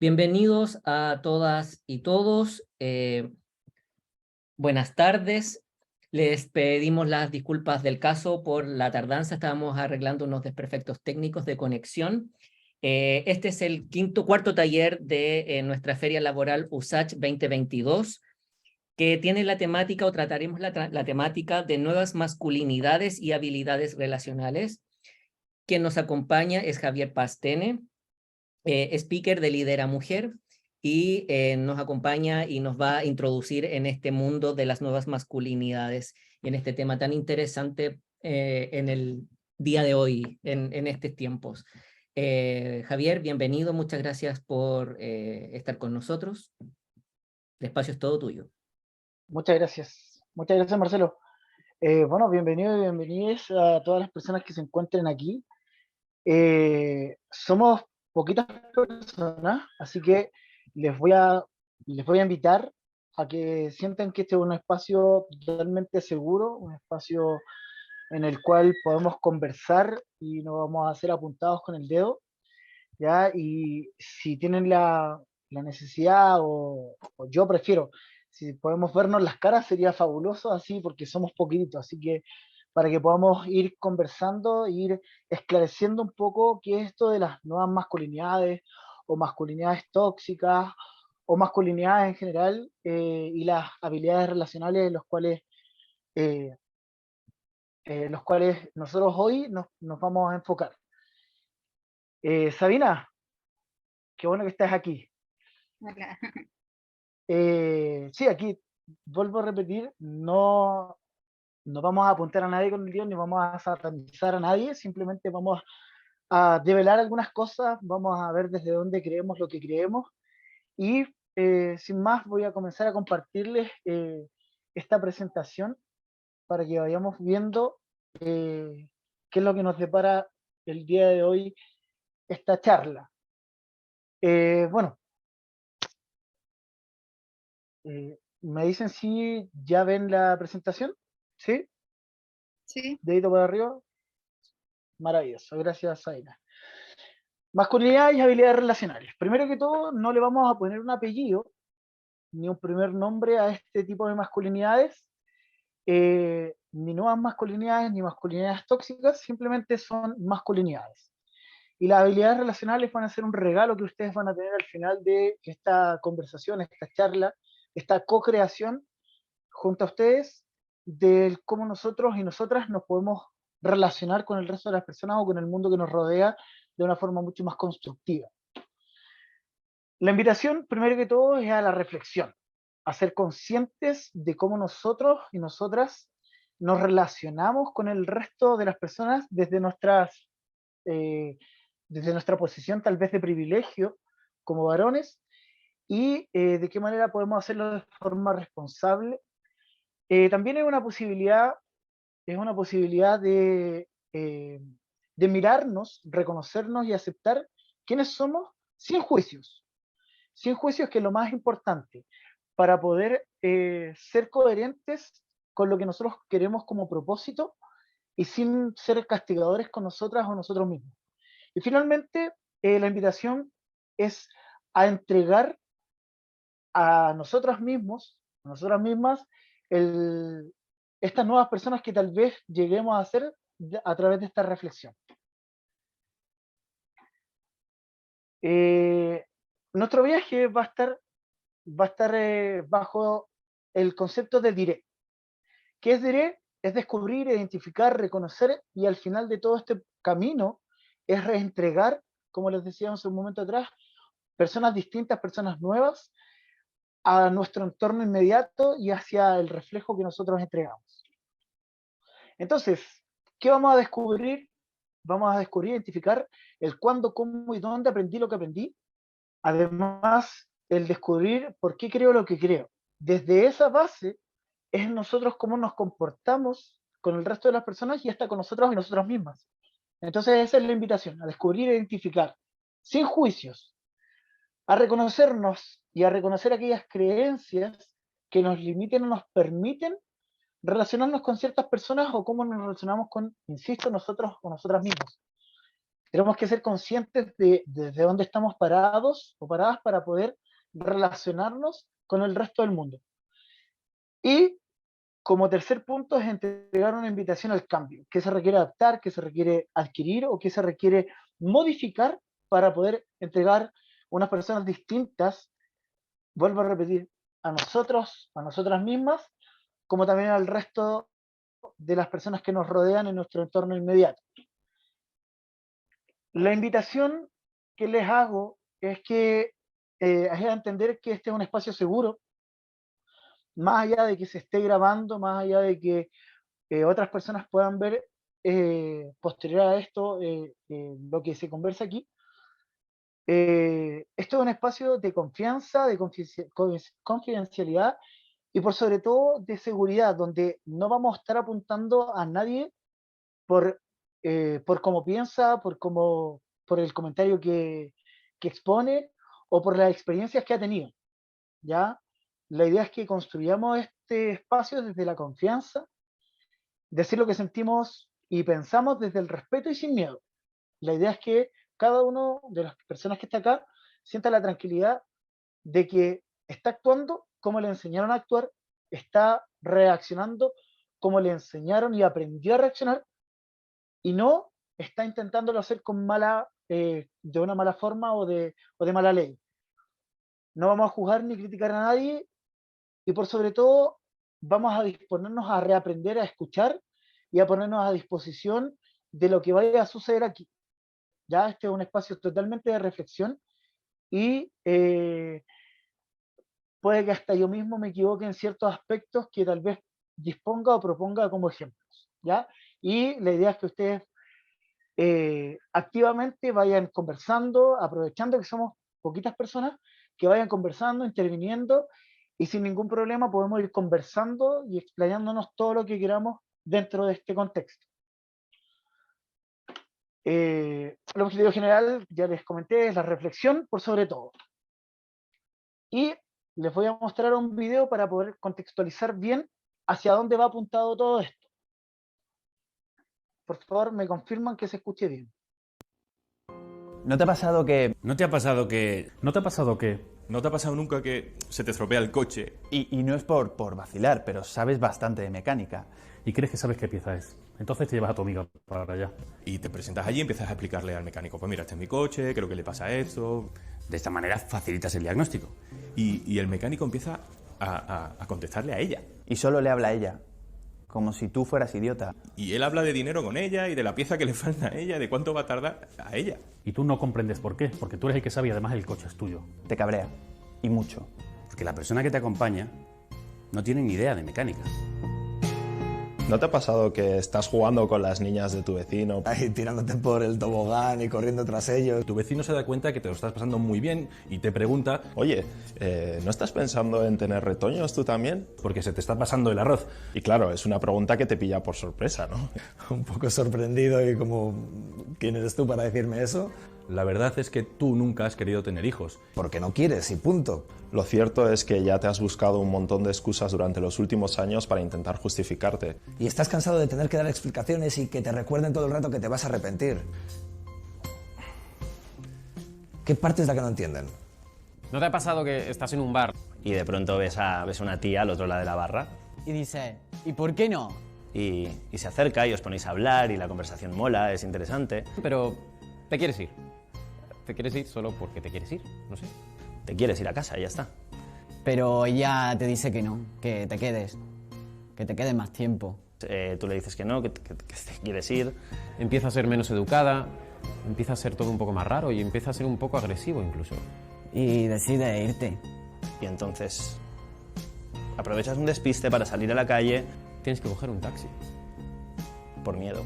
Bienvenidos a todas y todos. Buenas tardes. Les pedimos las disculpas del caso por la tardanza. Estábamos arreglando unos desperfectos técnicos de conexión. Este es el cuarto taller de nuestra feria laboral USACH 2022, que tiene la temática, o trataremos la temática de nuevas masculinidades y habilidades relacionales. Quien nos acompaña es Javier Pastene, speaker de Lidera Mujer, y nos acompaña y nos va a introducir en este mundo de las nuevas masculinidades y en este tema tan interesante en el día de hoy, en estos tiempos. Javier, bienvenido, muchas gracias por estar con nosotros. El espacio es todo tuyo. Muchas gracias. Muchas gracias, Marcelo. Bueno, bienvenido y bienvenidas a todas las personas que se encuentren aquí. Somos poquitas personas, así que les voy a, les voy a invitar a que sientan que este es un espacio totalmente seguro, un espacio en el cual podemos conversar y no vamos a ser apuntados con el dedo, ¿ya? Y si tienen la necesidad, o yo prefiero, si podemos vernos las caras sería fabuloso así, porque somos poquitos, así que para que podamos ir conversando, ir esclareciendo un poco qué es esto de las nuevas masculinidades o masculinidades tóxicas o masculinidades en general, y las habilidades relacionales eh, en los cuales nosotros hoy nos vamos a enfocar. Sabina, qué bueno que estás aquí. Hola. Sí, aquí vuelvo a repetir, no vamos a apuntar a nadie con el guión, ni vamos a satanizar a nadie, simplemente vamos a develar algunas cosas, vamos a ver desde dónde creemos lo que creemos, y sin más voy a comenzar a compartirles esta presentación para que vayamos viendo qué es lo que nos depara el día de hoy esta charla. Bueno, me dicen si ya ven la presentación, ¿sí? Sí, Dedito para arriba. Maravilloso, gracias, Zaina. Masculinidad y habilidades relacionales. Primero que todo, no le vamos a poner un apellido ni un primer nombre a este tipo de masculinidades, ni nuevas masculinidades ni masculinidades tóxicas, simplemente son masculinidades. Y las habilidades relacionales van a ser un regalo que ustedes van a tener al final de esta conversación, esta charla, esta co-creación junto a ustedes, del cómo nosotros y nosotras nos podemos relacionar con el resto de las personas o con el mundo que nos rodea de una forma mucho más constructiva. La invitación, primero que todo, es a la reflexión, a ser conscientes de cómo nosotros y nosotras nos relacionamos con el resto de las personas eh, desde nuestra posición tal vez de privilegio como varones, y de qué manera podemos hacerlo de forma responsable. También es una posibilidad de mirarnos, reconocernos y aceptar quiénes somos sin juicios, que es lo más importante, para poder ser coherentes con lo que nosotros queremos como propósito y sin ser castigadores con nosotras o nosotros mismos. Y finalmente, la invitación es a entregar a nosotros mismos, a nosotras mismas, el, estas nuevas personas que tal vez lleguemos a ser a través de esta reflexión. Eh, Nuestro viaje va a estar bajo el concepto de diré. ¿Qué es diré? Es descubrir, identificar, reconocer, y al final de todo este camino es reentregar, como les decíamos un momento atrás, personas distintas, personas nuevas, a nuestro entorno inmediato y hacia el reflejo que nosotros entregamos. Entonces, ¿qué vamos a descubrir? Vamos a descubrir, identificar el cuándo, cómo y dónde aprendí lo que aprendí. Además, el descubrir por qué creo lo que creo. Desde esa base es nosotros cómo nos comportamos con el resto de las personas y hasta con nosotros y nosotras mismas. Entonces esa es la invitación, a descubrir e identificar, sin juicios, a reconocernos y a reconocer aquellas creencias que nos limiten o nos permiten relacionarnos con ciertas personas, o cómo nos relacionamos con, insisto, nosotros o nosotras mismas. Tenemos que ser conscientes de desde dónde estamos parados o paradas para poder relacionarnos con el resto del mundo. Y como tercer punto es entregar una invitación al cambio, que se requiere adaptar, que se requiere adquirir o que se requiere modificar para poder entregar unas personas distintas, vuelvo a repetir, a nosotros, a nosotras mismas, como también al resto de las personas que nos rodean en nuestro entorno inmediato. La invitación que les hago es que es a entender que este es un espacio seguro, más allá de que se esté grabando, más allá de que otras personas puedan ver posterior a esto lo que se conversa aquí. Esto es un espacio de confianza, de confidencialidad y por sobre todo de seguridad, donde no vamos a estar apuntando a nadie por cómo piensa, por el comentario que expone o por las experiencias que ha tenido. ¿Ya? La idea es que construyamos este espacio desde la confianza, decir lo que sentimos y pensamos desde el respeto y sin miedo. La idea es que cada uno de las personas que está acá sienta la tranquilidad de que está actuando como le enseñaron a actuar, está reaccionando como le enseñaron y aprendió a reaccionar, y no está intentándolo hacer con de una mala forma o de mala ley. No vamos a juzgar ni criticar a nadie, y por sobre todo vamos a disponernos a reaprender a escuchar y a ponernos a disposición de lo que vaya a suceder aquí. Ya este es un espacio totalmente de reflexión y puede que hasta yo mismo me equivoque en ciertos aspectos que tal vez disponga o proponga como ejemplos, ¿ya? Y la idea es que ustedes activamente vayan conversando, aprovechando que somos poquitas personas, que vayan conversando, interviniendo, y sin ningún problema podemos ir conversando y explayándonos todo lo que queramos dentro de este contexto. El objetivo general, ya les comenté, es la reflexión por sobre todo. Y les voy a mostrar un video para poder contextualizar bien hacia dónde va apuntado todo esto. Por favor, me confirman que se escuche bien. ¿No te ha pasado que...? ¿No te ha pasado que... ¿No te ha pasado que...? ¿No te ha pasado nunca que se te estropea el coche? Y no es por vacilar, pero sabes bastante de mecánica. Y crees que sabes qué pieza es. Entonces te llevas a tu amiga para allá. Y te presentas allí y empiezas a explicarle al mecánico, pues mira, este es mi coche, creo que le pasa esto. De esta manera facilitas el diagnóstico. Y el mecánico empieza a contestarle a ella. Y solo le habla a ella, como si tú fueras idiota. Y él habla de dinero con ella y de la pieza que le falta a ella, de cuánto va a tardar a ella. Y tú no comprendes por qué, porque tú eres el que sabe y además el coche es tuyo. Te cabrea. Y mucho. Porque la persona que te acompaña no tiene ni idea de mecánica. ¿No te ha pasado que estás jugando con las niñas de tu vecino? Ahí tirándote por el tobogán y corriendo tras ellos. Tu vecino se da cuenta que te lo estás pasando muy bien y te pregunta... Oye, ¿no estás pensando en tener retoños tú también? Porque se te está pasando el arroz. Y claro, es una pregunta que te pilla por sorpresa, ¿no? Un poco sorprendido y como... ¿Quién eres tú para decirme eso? La verdad es que tú nunca has querido tener hijos. Porque no quieres y punto. Lo cierto es que ya te has buscado un montón de excusas durante los últimos años para intentar justificarte. Y estás cansado de tener que dar explicaciones y que te recuerden todo el rato que te vas a arrepentir. ¿Qué parte es la que no entienden? ¿No te ha pasado que estás en un bar y de pronto ves a una tía al otro lado de la barra? Y dice, ¿y por qué no? Y se acerca y os ponéis a hablar y la conversación mola, es interesante. Pero te quieres ir. Te quieres ir solo porque te quieres ir, no sé. Te quieres ir a casa y ya está. Pero ella te dice que no, que te quedes más tiempo. Tú le dices que no, que te quieres ir. Empieza a ser menos educada, empieza a ser todo un poco más raro y empieza a ser un poco agresivo incluso. Y decide irte. Y entonces aprovechas un despiste para salir a la calle. Tienes que coger un taxi. Por miedo.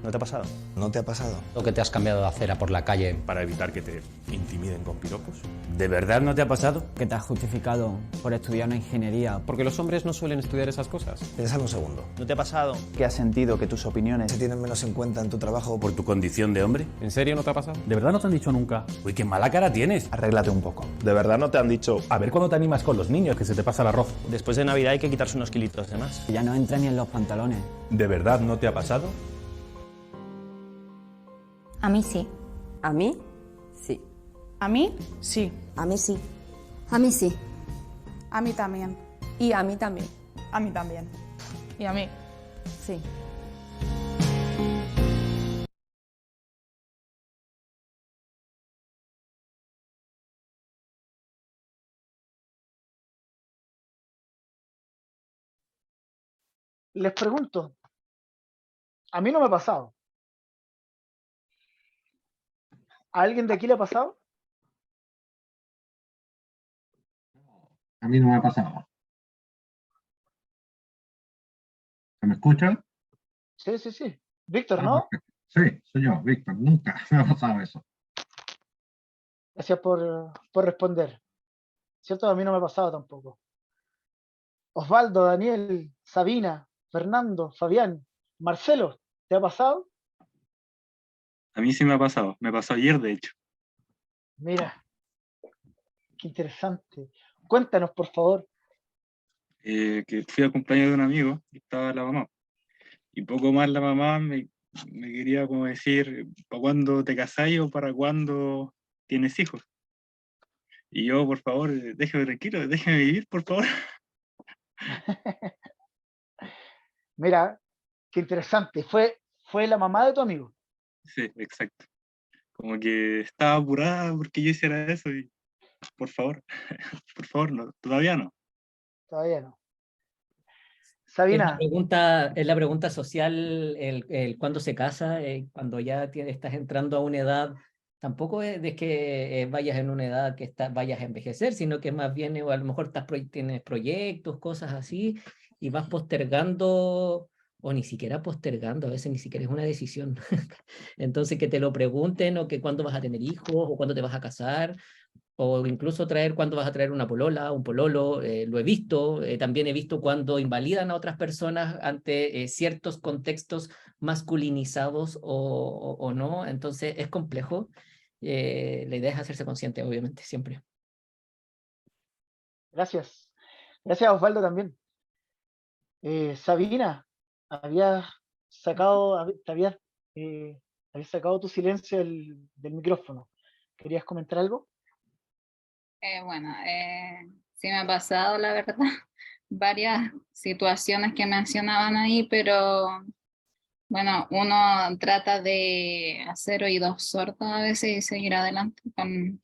¿No te ha pasado? ¿No te ha pasado? ¿O que te has cambiado de acera por la calle? Para evitar que te intimiden con piropos. ¿De verdad no te ha pasado? Que te has justificado por estudiar una ingeniería. Porque los hombres no suelen estudiar esas cosas. Piénsalo un segundo. ¿No te ha pasado? ¿Que has sentido que tus opiniones se tienen menos en cuenta en tu trabajo por tu condición de hombre? ¿En serio no te ha pasado? ¿De verdad no te han dicho nunca? Uy, qué mala cara tienes. Arréglate un poco. ¿De verdad no te han dicho? A ver cuándo te animas con los niños, que se te pasa el arroz. Después de Navidad hay que quitarse unos kilitos de más. Ya no entra ni en los pantalones. ¿De verdad no te ha pasado? A mí sí. A mí, sí. A mí, sí. A mí sí. A mí sí. A mí también. Y a mí también. A mí también. Y a mí, sí. Les pregunto, a mí no me ha pasado. ¿A alguien de aquí le ha pasado? A mí no me ha pasado. ¿Se me escucha? Sí, sí, sí. Víctor, ¿no? Sí, soy yo, Víctor. Nunca me ha pasado eso. Gracias por responder. ¿Cierto? A mí no me ha pasado tampoco. Osvaldo, Daniel, Sabina, Fernando, Fabián, Marcelo, ¿te ha pasado? A mí sí me ha pasado. Me pasó ayer, de hecho. Mira, qué interesante. Cuéntanos, por favor. Que fui al cumpleaños de un amigo y estaba la mamá. Y poco más la mamá me quería como decir, ¿para cuándo te casáis o para cuándo tienes hijos? Y yo, por favor, déjeme tranquilo, déjeme vivir, por favor. Mira, qué interesante. Fue la mamá de tu amigo. Sí, exacto. Como que estaba apurada porque yo hiciera eso y por favor, no, todavía no. Todavía no. Es Sabina. la pregunta social, el cuándo se casa, cuando ya estás entrando a una edad, tampoco es de que vayas en una edad que vayas a envejecer, sino que más bien o a lo mejor tienes proyectos, cosas así, y vas postergando, o ni siquiera postergando, a veces ni siquiera es una decisión. Entonces que te lo pregunten, o que cuándo vas a tener hijos, o cuándo te vas a casar, o incluso cuándo vas a traer una polola, un pololo, lo he visto, también he visto cuando invalidan a otras personas ante ciertos contextos masculinizados o no, entonces es complejo. La idea es hacerse consciente, obviamente, siempre. Gracias. Gracias, Osvaldo, también. Sabina, habías sacado tu silencio del micrófono. ¿Querías comentar algo? Bueno, sí me ha pasado, la verdad, varias situaciones que mencionaban ahí, pero bueno, uno trata de hacer oídos sordos a veces y seguir adelante con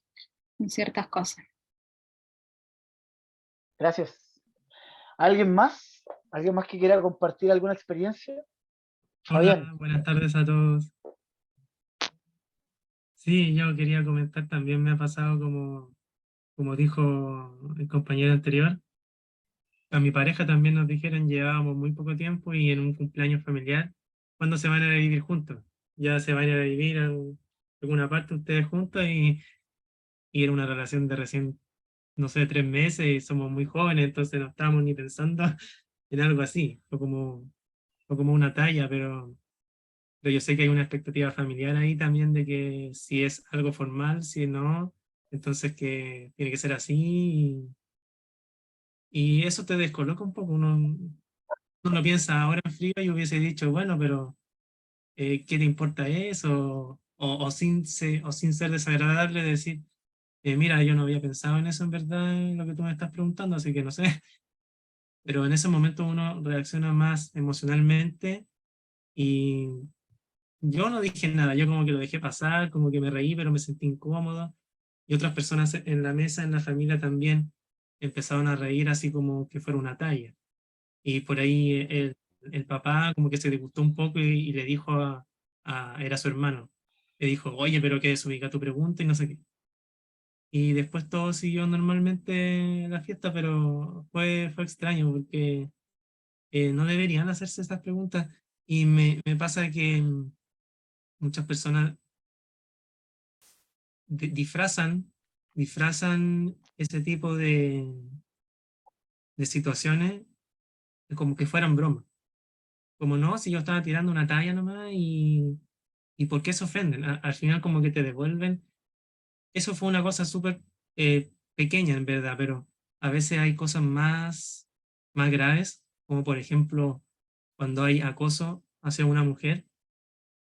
ciertas cosas. Gracias. ¿Alguien más? ¿Alguien más que quiera compartir alguna experiencia? Hola, Fabián. buenas tardes a todos. Sí, yo quería comentar, también me ha pasado como dijo el compañero anterior. A mi pareja también nos dijeron, llevábamos muy poco tiempo y en un cumpleaños familiar, ¿cuándo se van a vivir juntos? Ya se van a vivir en alguna parte ustedes juntos y era una relación de recién, no sé, 3 meses y somos muy jóvenes, entonces no estábamos ni pensando en algo así, o como una talla, pero yo sé que hay una expectativa familiar ahí también de que si es algo formal, si no, entonces que tiene que ser así y eso te descoloca un poco. Uno lo piensa ahora en frío y hubiese dicho, bueno, pero ¿qué te importa eso? O sin ser desagradable decir, mira, yo no había pensado en eso en verdad, en lo que tú me estás preguntando, así que no sé. Pero en ese momento uno reacciona más emocionalmente y yo no dije nada, yo como que lo dejé pasar, como que me reí, pero me sentí incómodo. Y otras personas en la mesa, en la familia también, empezaron a reír así como que fuera una talla. Y por ahí el papá como que se disgustó un poco y le dijo era su hermano, le dijo, oye, pero qué desubica tu pregunta y no sé qué. Y después todo siguió normalmente la fiesta, pero fue extraño porque no deberían hacerse estas preguntas. Y me pasa que muchas personas disfrazan ese tipo de situaciones como que fueran bromas. Como no, si yo estaba tirando una talla nomás y ¿por qué se ofenden? Al final como que te devuelven. Eso fue una cosa súper pequeña en verdad, pero a veces hay cosas más graves, como por ejemplo cuando hay acoso hacia una mujer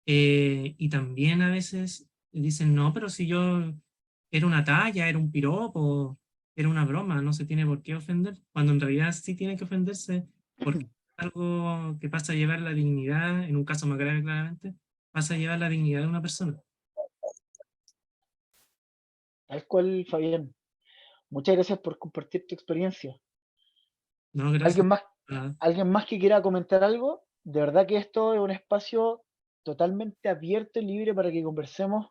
Y también a veces dicen, no, pero si yo era una talla, era un piropo, era una broma, no se tiene por qué ofender, cuando en realidad sí tiene que ofenderse porque es algo que pasa a llevar la dignidad, en un caso más grave claramente, pasa a llevar la dignidad de una persona. Tal cual, Fabián. Muchas gracias por compartir tu experiencia. No, gracias. ¿Alguien más que quiera comentar algo? De verdad que esto es un espacio totalmente abierto y libre para que conversemos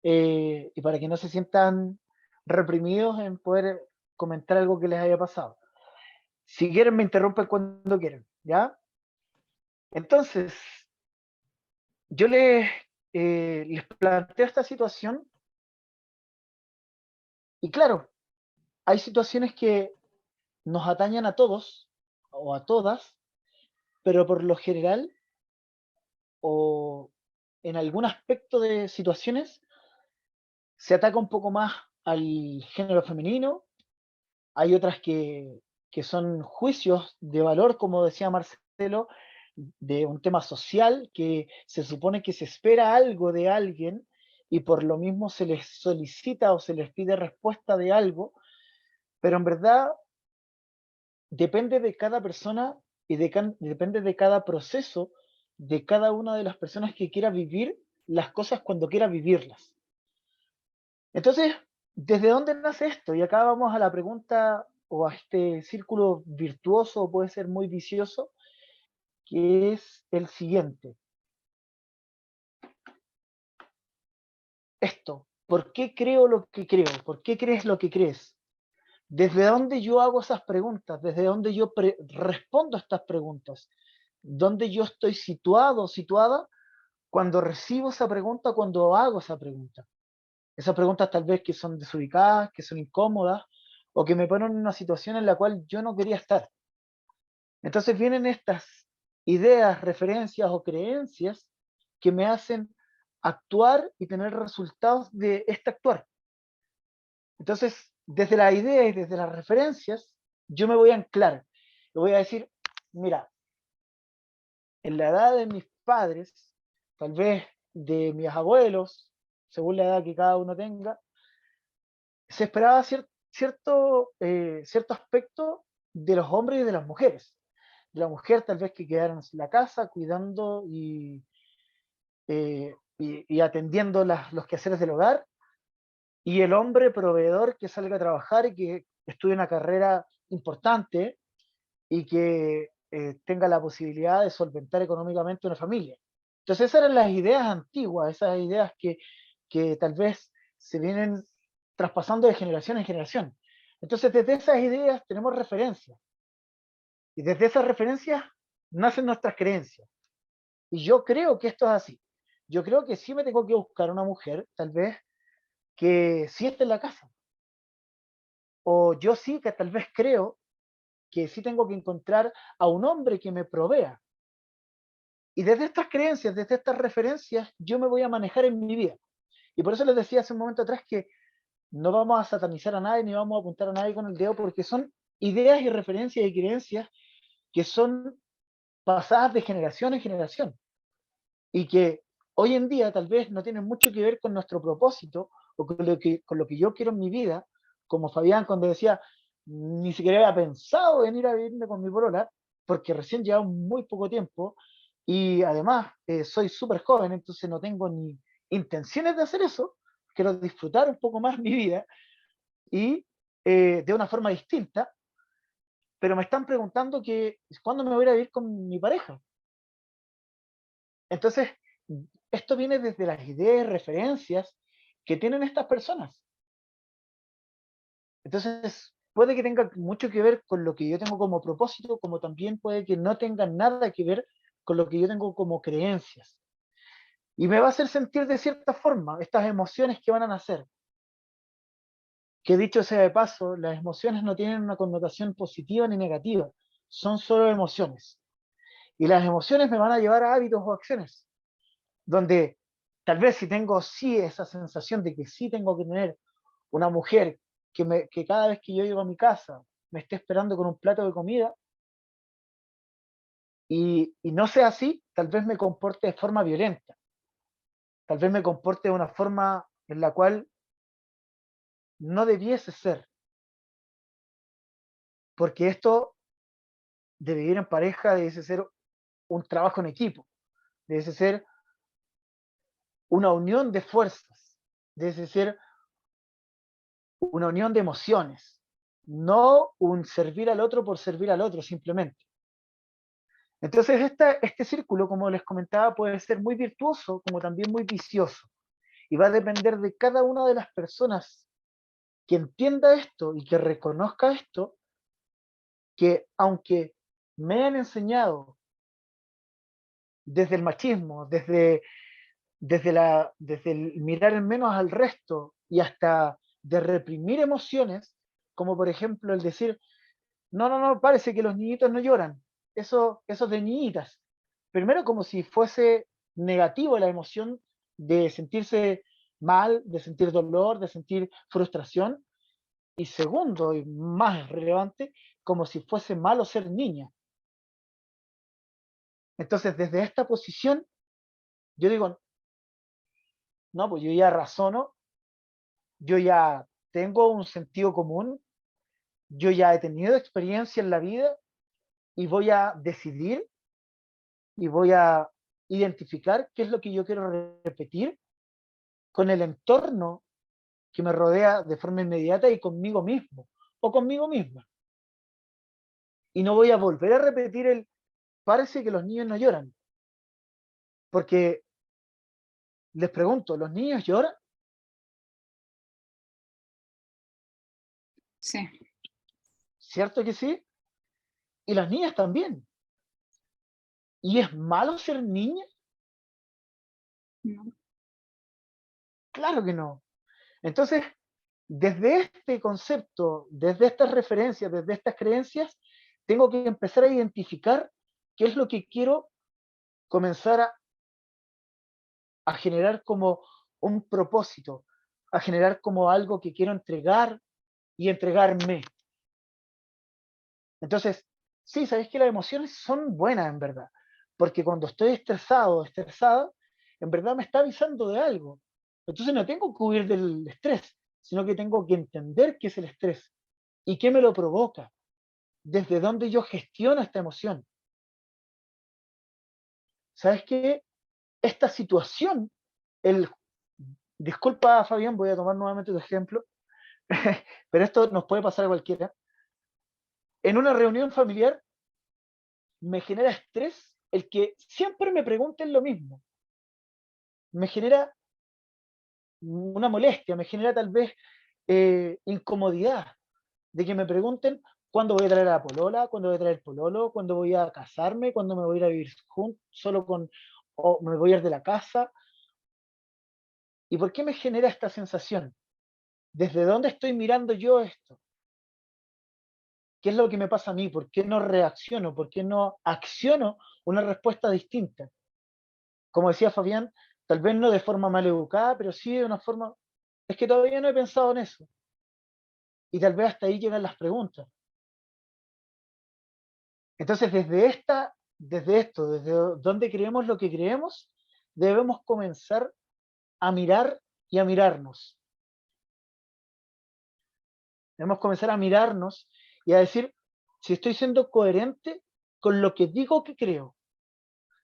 y para que no se sientan reprimidos en poder comentar algo que les haya pasado. Si quieren, me interrumpen cuando quieran, ¿ya? Entonces, yo les planteo esta situación y claro, hay situaciones que nos atañen a todos o a todas, pero por lo general o en algún aspecto de situaciones se ataca un poco más al género femenino, hay otras que son juicios de valor, como decía Marcelo, de un tema social, que se supone que se espera algo de alguien y por lo mismo se les solicita o se les pide respuesta de algo, pero en verdad depende de cada persona y depende de cada proceso de cada una de las personas que quiera vivir las cosas cuando quiera vivirlas. Entonces, ¿desde dónde nace esto? Y acá vamos a la pregunta o a este círculo virtuoso, o puede ser muy vicioso, que es el siguiente. Esto, ¿por qué creo lo que creo? ¿Por qué crees lo que crees? ¿Desde dónde yo hago esas preguntas? ¿Desde dónde yo respondo a estas preguntas? ¿Dónde yo estoy situado o situada cuando recibo esa pregunta, cuando hago esa pregunta? Esas preguntas tal vez que son desubicadas, que son incómodas, o que me ponen en una situación en la cual yo no quería estar. Entonces vienen estas ideas, referencias o creencias que me hacen actuar y tener resultados de este actuar. Entonces, desde la idea y desde las referencias, yo me voy a anclar. Le voy a decir, mira, en la edad de mis padres, tal vez de mis abuelos, según la edad que cada uno tenga, se esperaba cierto aspecto de los hombres y de las mujeres. De la mujer tal vez que quedaran en la casa cuidando y atendiendo los quehaceres del hogar, y el hombre proveedor que salga a trabajar y que estudie una carrera importante y que tenga la posibilidad de solventar económicamente una familia. Entonces esas eran las ideas antiguas, esas ideas que tal vez se vienen traspasando de generación en generación. Entonces desde esas ideas tenemos referencias y desde esas referencias nacen nuestras creencias. Y yo creo que esto es así. Yo creo que sí me tengo que buscar una mujer, tal vez, que sí esté en la casa. O yo sí que tal vez creo que sí tengo que encontrar a un hombre que me provea. Y desde estas creencias, desde estas referencias, yo me voy a manejar en mi vida. Y por eso les decía hace un momento atrás que no vamos a satanizar a nadie ni vamos a apuntar a nadie con el dedo, porque son ideas y referencias y creencias que son pasadas de generación en generación y que hoy en día tal vez no tienen mucho que ver con nuestro propósito o con lo que yo quiero en mi vida, como Fabián cuando decía, ni siquiera había pensado en ir a vivirme con mi polola, porque recién llevaba muy poco tiempo y además soy súper joven, entonces no tengo ni intenciones de hacer eso, quiero disfrutar un poco más mi vida y de una forma distinta, pero me están preguntando que cuándo me voy a ir a vivir con mi pareja. Entonces, esto viene desde las ideas y referencias que tienen estas personas. Entonces, puede que tenga mucho que ver con lo que yo tengo como propósito, como también puede que no tenga nada que ver con lo que yo tengo como creencias. Y me va a hacer sentir de cierta forma estas emociones que van a nacer. Que dicho sea de paso, las emociones no tienen una connotación positiva ni negativa, son solo emociones. Y las emociones me van a llevar a hábitos o acciones, donde tal vez si tengo sí esa sensación de que sí tengo que tener una mujer que cada vez que yo llego a mi casa me esté esperando con un plato de comida, y no sea así, tal vez me comporte de forma violenta, tal vez me comporte de una forma en la cual no debiese ser, porque esto de vivir en pareja debe ser un trabajo en equipo, debe ser una unión de fuerzas, debe ser una unión de emociones, no un servir al otro por servir al otro simplemente. Entonces este círculo, como les comentaba, puede ser muy virtuoso como también muy vicioso, y va a depender de cada una de las personas que entienda esto y que reconozca esto, que aunque me han enseñado desde el machismo, desde el mirar en menos al resto y hasta de reprimir emociones, como por ejemplo el decir, no, parece que los niñitos no lloran, eso es de niñitas. Primero, como si fuese negativo la emoción de sentirse mal, de sentir dolor, de sentir frustración. Y segundo, y más relevante, como si fuese malo ser niña. Entonces, desde esta posición, yo digo, no, pues yo ya razono, yo ya tengo un sentido común, yo ya he tenido experiencia en la vida y voy a decidir y voy a identificar qué es lo que yo quiero repetir con el entorno que me rodea de forma inmediata y conmigo mismo o conmigo misma. Y no voy a volver a repetir parece que los niños no lloran. Porque les pregunto, ¿los niños lloran? Sí. ¿Cierto que sí? Y las niñas también. ¿Y es malo ser niña? No. Claro que no. Entonces, desde este concepto, desde estas referencias, desde estas creencias, tengo que empezar a identificar qué es lo que quiero comenzar a generar como un propósito, a generar como algo que quiero entregar y entregarme. Entonces, sí, sabéis que las emociones son buenas en verdad, porque cuando estoy estresado o estresada, en verdad me está avisando de algo. Entonces no tengo que huir del estrés, sino que tengo que entender qué es el estrés y qué me lo provoca, desde dónde yo gestiono esta emoción. ¿Sabes qué? Esta situación, disculpa Fabián, voy a tomar nuevamente tu ejemplo, pero esto nos puede pasar a cualquiera. En una reunión familiar me genera estrés el que siempre me pregunten lo mismo. Me genera una molestia, me genera tal vez incomodidad de que me pregunten cuándo voy a traer a la polola, cuándo voy a traer el pololo, cuándo voy a casarme, cuándo me voy a ir a vivir solo o me voy a ir de la casa. ¿Y por qué me genera esta sensación? ¿Desde dónde estoy mirando yo esto? ¿Qué es lo que me pasa a mí? ¿Por qué no reacciono? ¿Por qué no acciono una respuesta distinta? Como decía Fabián, tal vez no de forma mal educada, pero sí de una forma... Es que todavía no he pensado en eso. Y tal vez hasta ahí llegan las preguntas. Entonces, desde donde creemos lo que creemos, debemos comenzar a mirar y a mirarnos. Debemos comenzar a mirarnos y a decir si estoy siendo coherente con lo que digo que creo.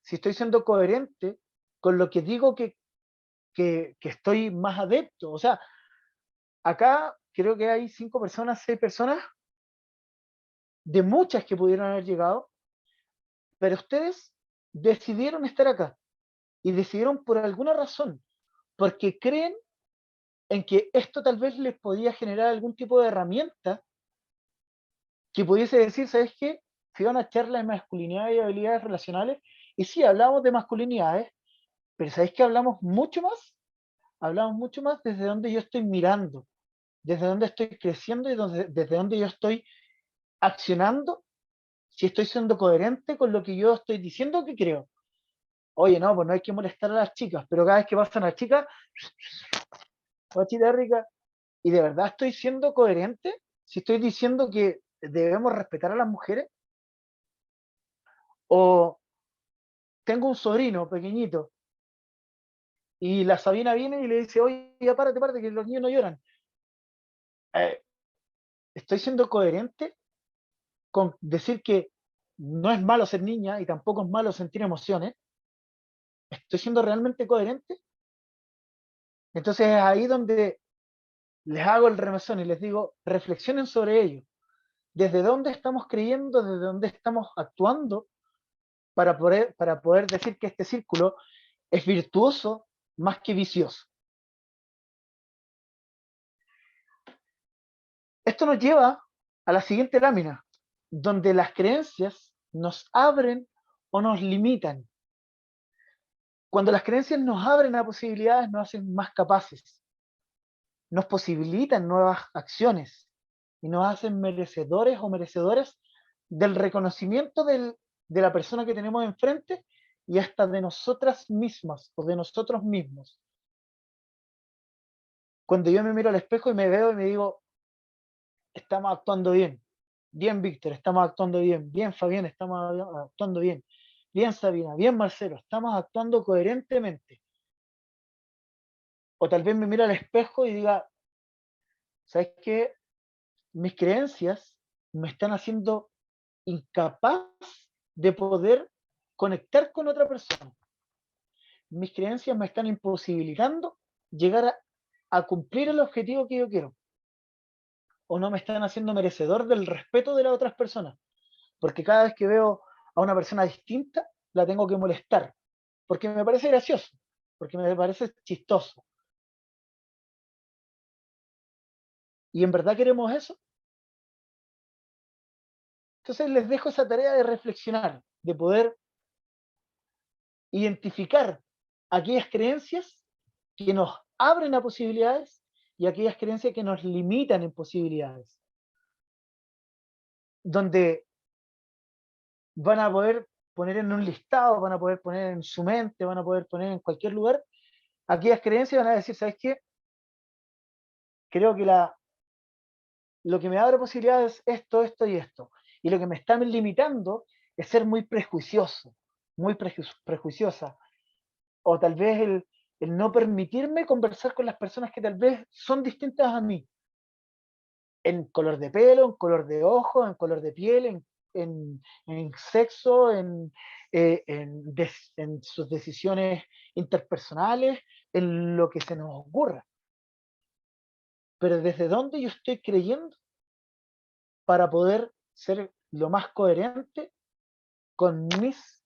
Si estoy siendo coherente con lo que digo que estoy más adepto. O sea, acá creo que hay 5 personas, 6 personas, de muchas que pudieron haber llegado, pero ustedes decidieron estar acá y decidieron por alguna razón, porque creen en que esto tal vez les podía generar algún tipo de herramienta que pudiese decir, ¿sabes qué? Fui a una charla de masculinidad y habilidades relacionales y sí, hablamos de masculinidades, pero ¿sabéis que hablamos mucho más? Hablamos mucho más desde donde yo estoy mirando, desde donde estoy creciendo y desde donde yo estoy accionando, si estoy siendo coherente con lo que yo estoy diciendo que creo. Oye, no, pues no hay que molestar a las chicas, pero cada vez que pasan las chicas, guachita rica, y de verdad estoy siendo coherente, si estoy diciendo que debemos respetar a las mujeres, O tengo un sobrino pequeñito y la Sabina viene y le dice, oye, ya párate, párate, que los niños no lloran. ¿Estoy siendo coherente con decir que no es malo ser niña y tampoco es malo sentir emociones? ¿Estoy siendo realmente coherente? Entonces es ahí donde les hago el remesón y les digo, reflexionen sobre ello. ¿Desde dónde estamos creyendo, desde dónde estamos actuando para poder decir que este círculo es virtuoso más que vicioso? Esto nos lleva a la siguiente lámina, donde las creencias nos abren o nos limitan. Cuando las creencias nos abren a posibilidades, nos hacen más capaces, nos posibilitan nuevas acciones y nos hacen merecedores o merecedoras del reconocimiento de la persona que tenemos enfrente y hasta de nosotras mismas o de nosotros mismos. Cuando yo me miro al espejo y me veo y me digo, estamos actuando bien, bien Víctor, estamos actuando bien, bien Fabián, estamos actuando bien, bien Sabina, bien Marcelo, estamos actuando coherentemente. O tal vez me miro al espejo y diga, ¿sabes qué? Mis creencias me están haciendo incapaz de poder conectar con otra persona. Mis creencias me están imposibilitando llegar a cumplir el objetivo que yo quiero. O no me están haciendo merecedor del respeto de las otras personas. Porque cada vez que veo a una persona distinta, la tengo que molestar. Porque me parece gracioso. Porque me parece chistoso. ¿Y en verdad queremos eso? Entonces les dejo esa tarea de reflexionar, de poder identificar aquellas creencias que nos abren a posibilidades y aquellas creencias que nos limitan en posibilidades. Donde van a poder poner en un listado, van a poder poner en su mente, van a poder poner en cualquier lugar aquellas creencias, van a decir, ¿sabes qué? Creo que lo que me abre posibilidades es esto, esto y esto. Y lo que me está limitando es ser muy prejuicioso, muy prejuiciosa. O tal vez el no permitirme conversar con las personas que tal vez son distintas a mí. En color de pelo, en color de ojo, en color de piel, en sexo, en sus decisiones interpersonales, en lo que se nos ocurra. Pero ¿desde dónde yo estoy creyendo para poder ser lo más coherente con mis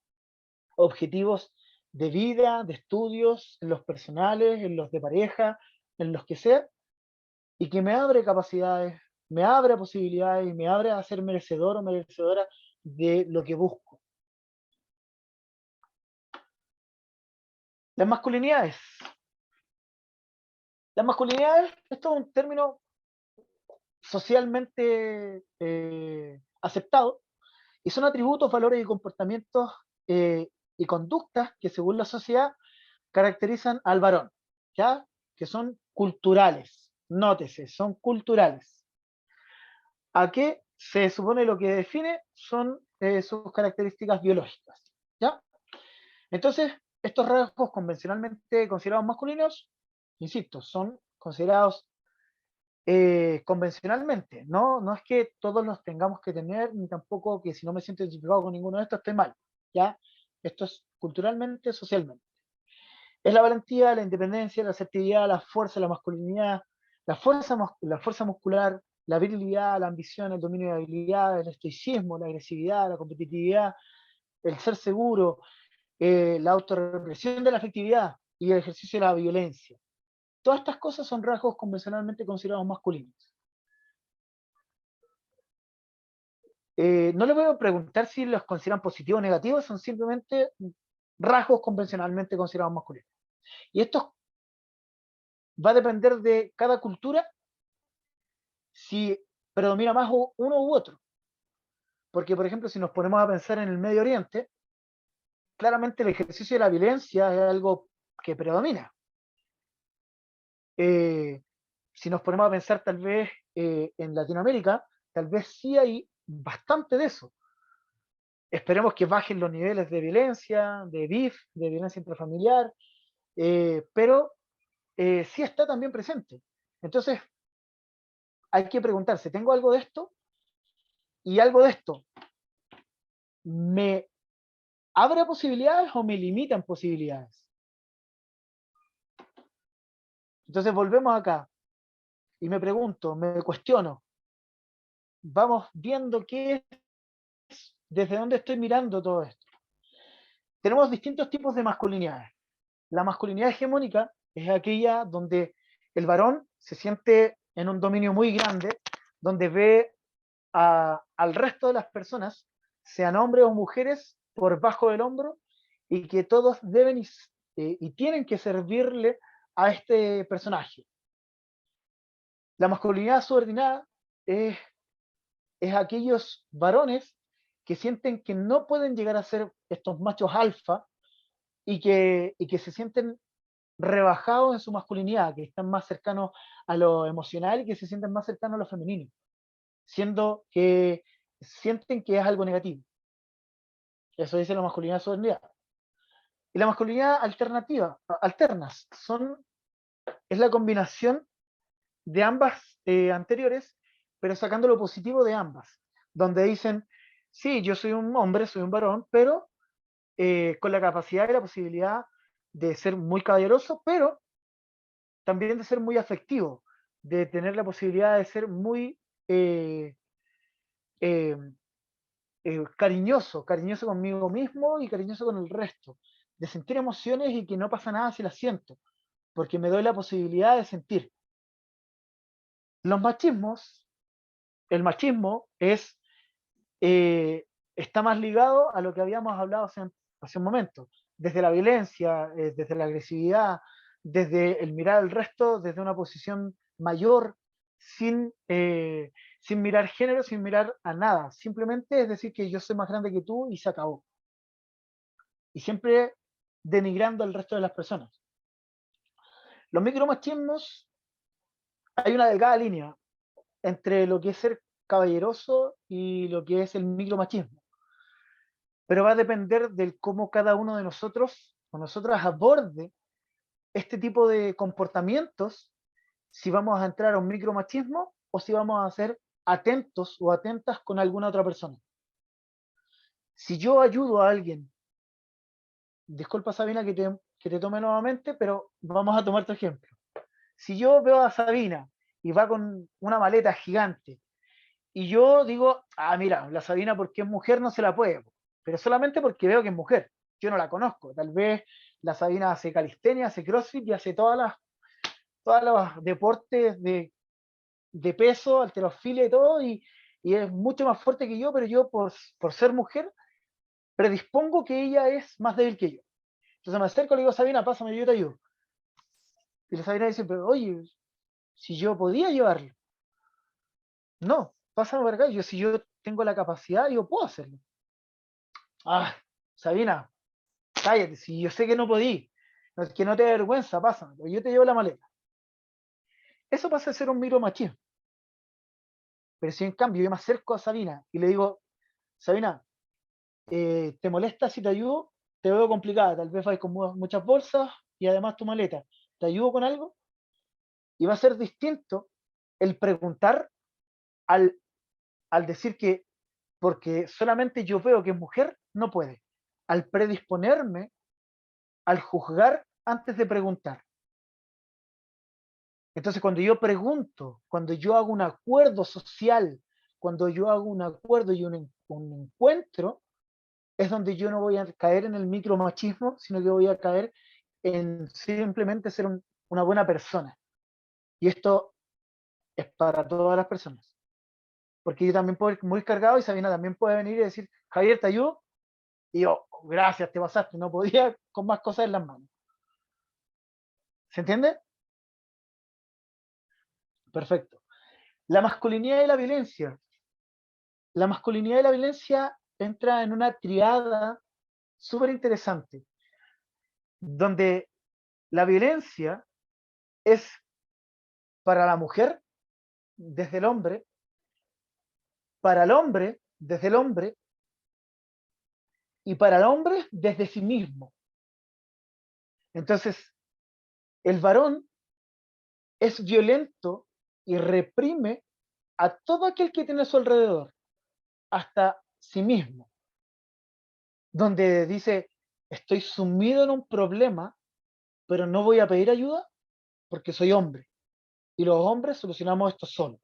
objetivos de vida, de estudios, en los personales, en los de pareja, en los que sea, y que me abre capacidades, me abre posibilidades y me abre a ser merecedor o merecedora de lo que busco? Las masculinidades. Las masculinidades, esto es un término socialmente aceptado, y son atributos, valores y comportamientos y conductas que según la sociedad caracterizan al varón, ¿ya? Que son culturales, nótese, son culturales. ¿A qué se supone lo que define? Son sus características biológicas, ¿ya? Entonces, estos rasgos convencionalmente considerados masculinos, insisto, son considerados convencionalmente, no es que todos los tengamos que tener, ni tampoco que si no me siento identificado con ninguno de estos estoy mal, ¿ya? Esto es culturalmente, socialmente. Es la valentía, la independencia, la asertividad, la fuerza, la masculinidad, la fuerza muscular, la virilidad, la ambición, el dominio de habilidades, el estoicismo, la agresividad, la competitividad, el ser seguro, la autorrepresión de la afectividad y el ejercicio de la violencia. Todas estas cosas son rasgos convencionalmente considerados masculinos. No les voy a preguntar si los consideran positivos o negativos, son simplemente rasgos convencionalmente considerados masculinos. Y esto va a depender de cada cultura si predomina más uno u otro. Porque, por ejemplo, si nos ponemos a pensar en el Medio Oriente, claramente el ejercicio de la violencia es algo que predomina. Si nos ponemos a pensar tal vez en Latinoamérica, tal vez sí hay bastante de eso. Esperemos que bajen los niveles de violencia, de BIF, de violencia intrafamiliar, pero sí está también presente. Entonces, hay que preguntarse, ¿tengo algo de esto? Y algo de esto, ¿me abre posibilidades o me limitan posibilidades? Entonces volvemos acá y me pregunto, me cuestiono, vamos viendo qué es, desde dónde estoy mirando todo esto. Tenemos distintos tipos de masculinidades. La masculinidad hegemónica es aquella donde el varón se siente en un dominio muy grande, donde ve al resto de las personas, sean hombres o mujeres, por bajo del hombro, y que todos deben y tienen que servirle a este personaje. La masculinidad subordinada es aquellos varones que sienten que no pueden llegar a ser estos machos alfa y que se sienten rebajados en su masculinidad, que están más cercanos a lo emocional y que se sienten más cercanos a lo femenino, siendo que sienten que es algo negativo. Eso dice la masculinidad subordinada. Y la masculinidad alternas, es la combinación de ambas anteriores, pero sacando lo positivo de ambas, donde dicen, sí, yo soy un hombre, soy un varón, pero con la capacidad y la posibilidad de ser muy caballeroso, pero también de ser muy afectivo, de tener la posibilidad de ser muy cariñoso conmigo mismo y cariñoso con el resto, de sentir emociones y que no pasa nada si las siento, porque me doy la posibilidad de sentir. Los machismos, el machismo está más ligado a lo que habíamos hablado hace un momento, desde la violencia, desde la agresividad, desde el mirar al resto desde una posición mayor, sin mirar género, sin mirar a nada, simplemente es decir que yo soy más grande que tú y se acabó. Y siempre denigrando al resto de las personas. Los micromachismos, hay una delgada línea entre lo que es ser caballeroso y lo que es el micromachismo. Pero va a depender del cómo cada uno de nosotros o nosotras aborde este tipo de comportamientos, si vamos a entrar a un micromachismo o si vamos a ser atentos o atentas con alguna otra persona. Si yo ayudo a alguien, disculpa Sabina que te tome nuevamente, pero vamos a tomar tu ejemplo. Si yo veo a Sabina y va con una maleta gigante y yo digo, mira, la Sabina porque es mujer no se la puede, pero solamente porque veo que es mujer, yo no la conozco, tal vez la Sabina hace calistenia, hace crossfit y hace todos los deportes de peso, halterofilia y todo, y es mucho más fuerte que yo, pero yo por ser mujer predispongo que ella es más débil que yo. Entonces me acerco y le digo, Sabina, pásame, yo te ayudo. Y la Sabina dice, pero oye, si yo podía llevarlo. No, pásame por acá, si yo tengo la capacidad, yo puedo hacerlo. Sabina, cállate, si yo sé que no podí, que no te dé vergüenza, pásame, yo te llevo la maleta. Eso pasa a ser un micromachismo. Pero si en cambio yo me acerco a Sabina y le digo, Sabina, ¿te molesta si te ayudo? Te veo complicada, tal vez vais con muchas bolsas y además tu maleta. ¿Te ayudo con algo? Y va a ser distinto el preguntar al decir que porque solamente yo veo que es mujer, no puede. Al predisponerme, al juzgar antes de preguntar. Entonces, cuando yo pregunto, cuando yo hago un acuerdo social, cuando yo hago un acuerdo y un encuentro, es donde yo no voy a caer en el micromachismo, sino que voy a caer en simplemente ser una buena persona. Y esto es para todas las personas. Porque yo también puedo ir muy cargado y Sabina también puede venir y decir, Javier, ¿te ayudo? Y yo, gracias, te pasaste, no podía con más cosas en las manos. ¿Se entiende? Perfecto. La masculinidad y la violencia. La masculinidad y la violencia entra en una triada súper interesante, donde la violencia es para la mujer desde el hombre, para el hombre desde el hombre, y para el hombre desde sí mismo. Entonces, el varón es violento y reprime a todo aquel que tiene a su alrededor, hasta sí mismo, donde dice, estoy sumido en un problema, pero no voy a pedir ayuda porque soy hombre, y los hombres solucionamos esto solos.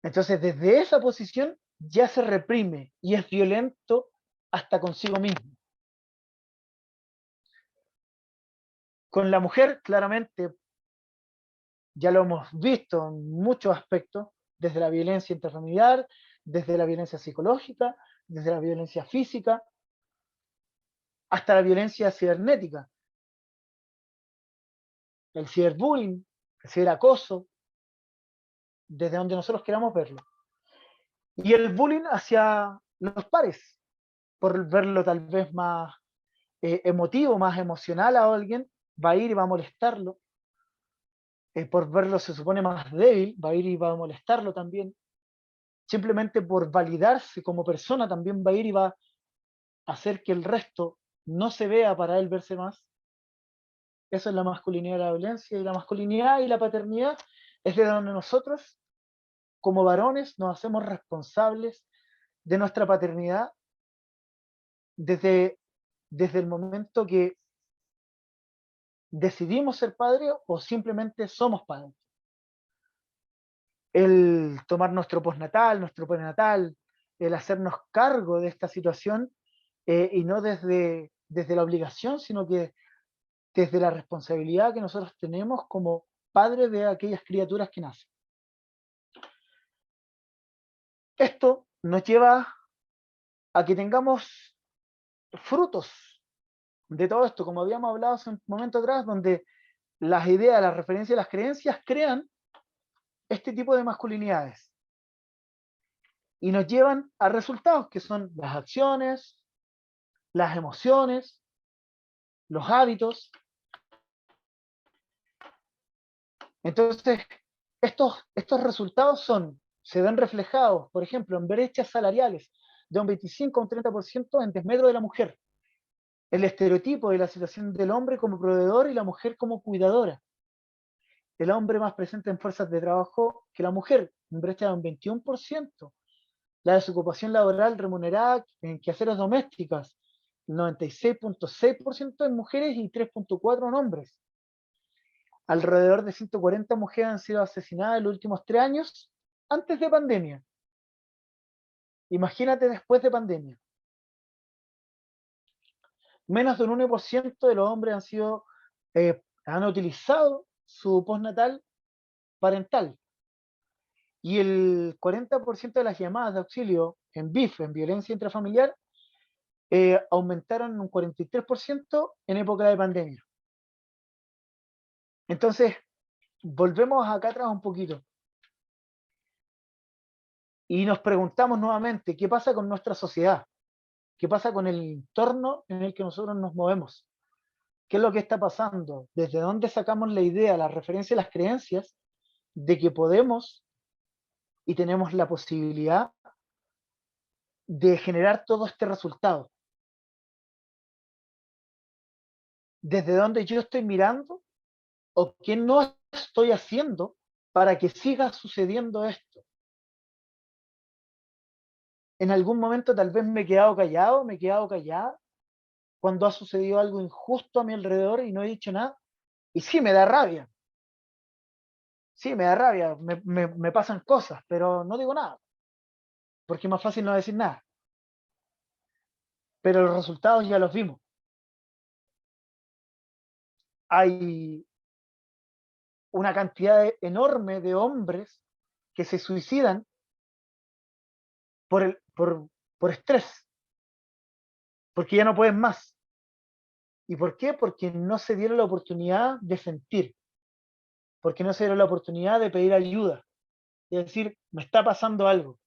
Entonces, desde esa posición ya se reprime y es violento hasta consigo mismo. Con la mujer, claramente, ya lo hemos visto en muchos aspectos, desde la violencia intrafamiliar, desde la violencia psicológica, desde la violencia física, hasta la violencia cibernética. El ciberbullying, el ciberacoso, desde donde nosotros queramos verlo. Y el bullying hacia los pares, por verlo tal vez más emotivo, más emocional a alguien, va a ir y va a molestarlo. Por verlo se supone más débil, va a ir y va a molestarlo también. Simplemente por validarse como persona también va a ir y va a hacer que el resto no se vea para él verse más. Eso es la masculinidad y la violencia, y la masculinidad y la paternidad es de donde nosotros, como varones, nos hacemos responsables de nuestra paternidad desde el momento que decidimos ser padres o simplemente somos padres. El tomar nuestro postnatal, nuestro prenatal, el hacernos cargo de esta situación y no desde la obligación, sino que desde la responsabilidad que nosotros tenemos como padres de aquellas criaturas que nacen. Esto nos lleva a que tengamos frutos de todo esto, como habíamos hablado hace un momento atrás, donde las ideas, las referencias, las creencias crean este tipo de masculinidades y nos llevan a resultados que son las acciones, las emociones, los hábitos. Entonces, estos resultados se ven reflejados, por ejemplo, en brechas salariales de un 25 a un 30% en desmedro de la mujer. El estereotipo de la situación del hombre como proveedor y la mujer como cuidadora. El hombre más presente en fuerzas de trabajo que la mujer, en brecha de un 21%. La desocupación laboral remunerada en quehaceres domésticas, 96.6% en mujeres y 3.4% en hombres. Alrededor de 140 mujeres han sido asesinadas en los últimos 3 años antes de pandemia. Imagínate después de pandemia. Menos del 1% de los hombres han utilizado su postnatal parental. Y el 40% de las llamadas de auxilio en BIF, en violencia intrafamiliar, aumentaron un 43% en época de pandemia. Entonces, volvemos acá atrás un poquito. Y nos preguntamos nuevamente, ¿qué pasa con nuestra sociedad? ¿Qué pasa con el entorno en el que nosotros nos movemos? ¿Qué es lo que está pasando? ¿Desde dónde sacamos la idea, la referencia y las creencias de que podemos y tenemos la posibilidad de generar todo este resultado? ¿Desde dónde yo estoy mirando o qué no estoy haciendo para que siga sucediendo esto? En algún momento tal vez me he quedado callado, me he quedado callada cuando ha sucedido algo injusto a mi alrededor y no he dicho nada. Y sí, me da rabia. Sí, me da rabia, me pasan cosas, pero no digo nada. Porque es más fácil no decir nada. Pero los resultados ya los vimos. Hay una cantidad enorme de hombres que se suicidan por estrés, porque ya no pueden más. ¿Y por qué? Porque no se dieron la oportunidad de sentir, porque no se dieron la oportunidad de pedir ayuda, de decir, me está pasando algo.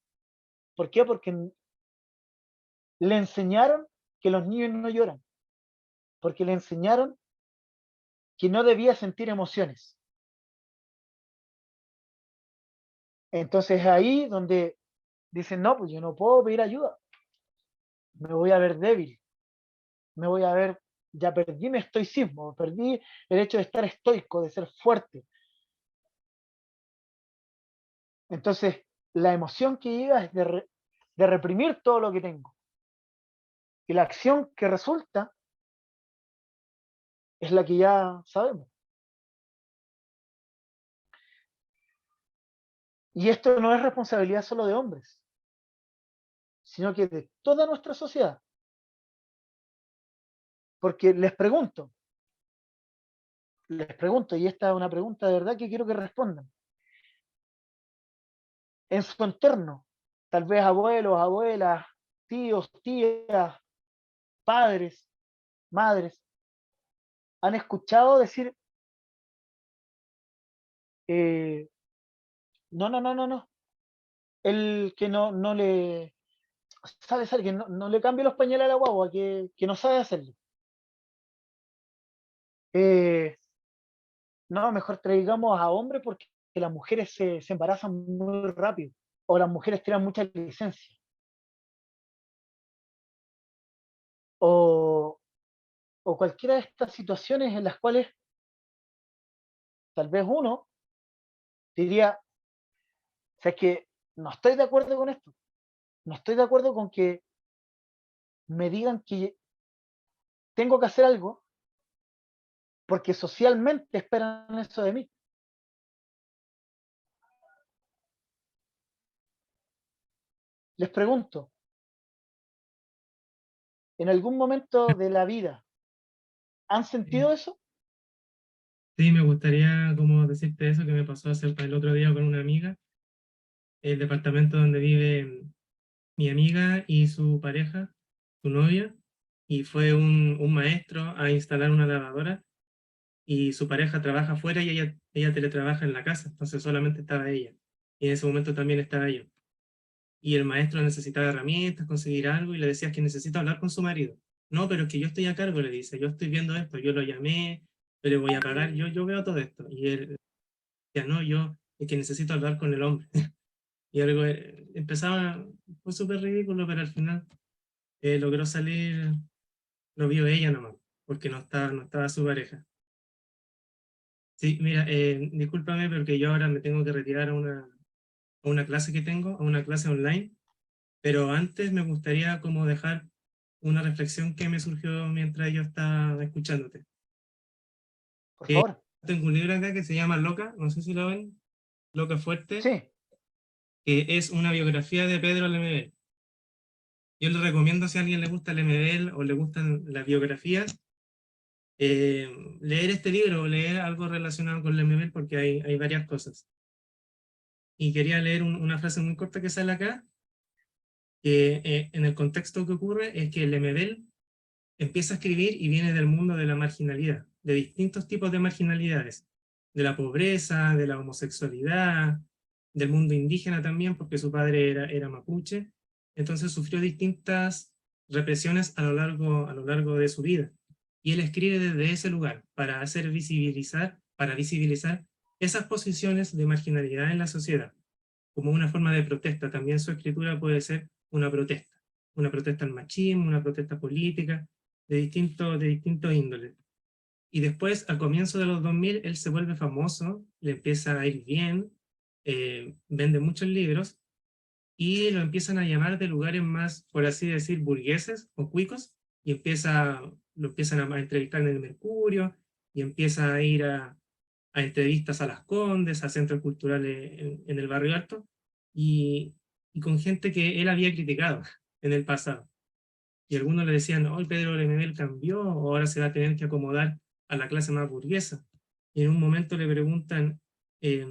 ¿Por qué? Porque le enseñaron que los niños no lloran, porque le enseñaron que no debía sentir emociones. Entonces ahí donde dicen, no, pues yo no puedo pedir ayuda, me voy a ver débil, me voy a ver, ya perdí mi estoicismo, perdí el hecho de estar estoico, de ser fuerte. Entonces, la emoción que llega es de reprimir todo lo que tengo. Y la acción que resulta es la que ya sabemos. Y esto no es responsabilidad solo de hombres, sino que de toda nuestra sociedad. Porque les pregunto, y esta es una pregunta de verdad que quiero que respondan. En su entorno, tal vez abuelos, abuelas, tíos, tías, padres, madres, han escuchado decir, no, el que no le, sabe hacer, que no le cambie los pañales a la guagua, que no sabe hacerlo. No, mejor traigamos a hombres porque las mujeres se embarazan muy rápido, o las mujeres tienen mucha licencia. O cualquiera de estas situaciones en las cuales tal vez uno diría, o sea, es que no estoy de acuerdo con esto, no estoy de acuerdo con que me digan que tengo que hacer algo porque socialmente esperan eso de mí. Les pregunto, ¿en algún momento de la vida han sentido eso? Sí, me gustaría como decirte eso que me pasó el otro día con una amiga, el departamento donde vive mi amiga y su pareja, su novia, y fue un maestro a instalar una lavadora y su pareja trabaja afuera y ella teletrabaja en la casa, entonces solamente estaba ella. Y en ese momento también estaba yo. Y el maestro necesitaba herramientas, conseguir algo, y le decía que necesita hablar con su marido. No, pero es que yo estoy a cargo, le dice, yo estoy viendo esto, yo lo llamé, yo le voy a pagar, yo veo todo esto. Y él decía, no, yo es que necesito hablar con el hombre. Y algo empezaba, fue súper ridículo, pero al final logró salir, lo vio ella nomás, porque no estaba su pareja. Sí, mira, discúlpame porque yo ahora me tengo que retirar a una clase que tengo, a una clase online, pero antes me gustaría como dejar una reflexión que me surgió mientras yo estaba escuchándote. Por favor. Tengo un libro acá que se llama Loca, no sé si lo ven, Loca Fuerte, sí, que es una biografía de Pedro Lemebel. Yo le recomiendo, si a alguien le gusta Lemebel o le gustan las biografías, leer este libro o leer algo relacionado con Lemebel, porque hay varias cosas. Y quería leer una frase muy corta que sale acá, que en el contexto que ocurre es que Lemebel empieza a escribir y viene del mundo de la marginalidad, de distintos tipos de marginalidades, de la pobreza, de la homosexualidad, del mundo indígena también, porque su padre era mapuche, entonces sufrió distintas represiones a lo largo de su vida. Y él escribe desde ese lugar para visibilizar esas posiciones de marginalidad en la sociedad, como una forma de protesta. También su escritura puede ser una protesta al machismo, una protesta política, de distintos índoles. Y después, al comienzo de los 2000, él se vuelve famoso, le empieza a ir bien, vende muchos libros, y lo empiezan a llamar de lugares más, por así decir, burgueses o cuicos, y lo empiezan a entrevistar en el Mercurio, y empieza a ir a entrevistas a Las Condes, a centros culturales en el Barrio Alto, y con gente que él había criticado en el pasado. Y algunos le decían, hoy Pedro Lemebel cambió, o ahora se va a tener que acomodar a la clase más burguesa. Y en un momento le preguntan que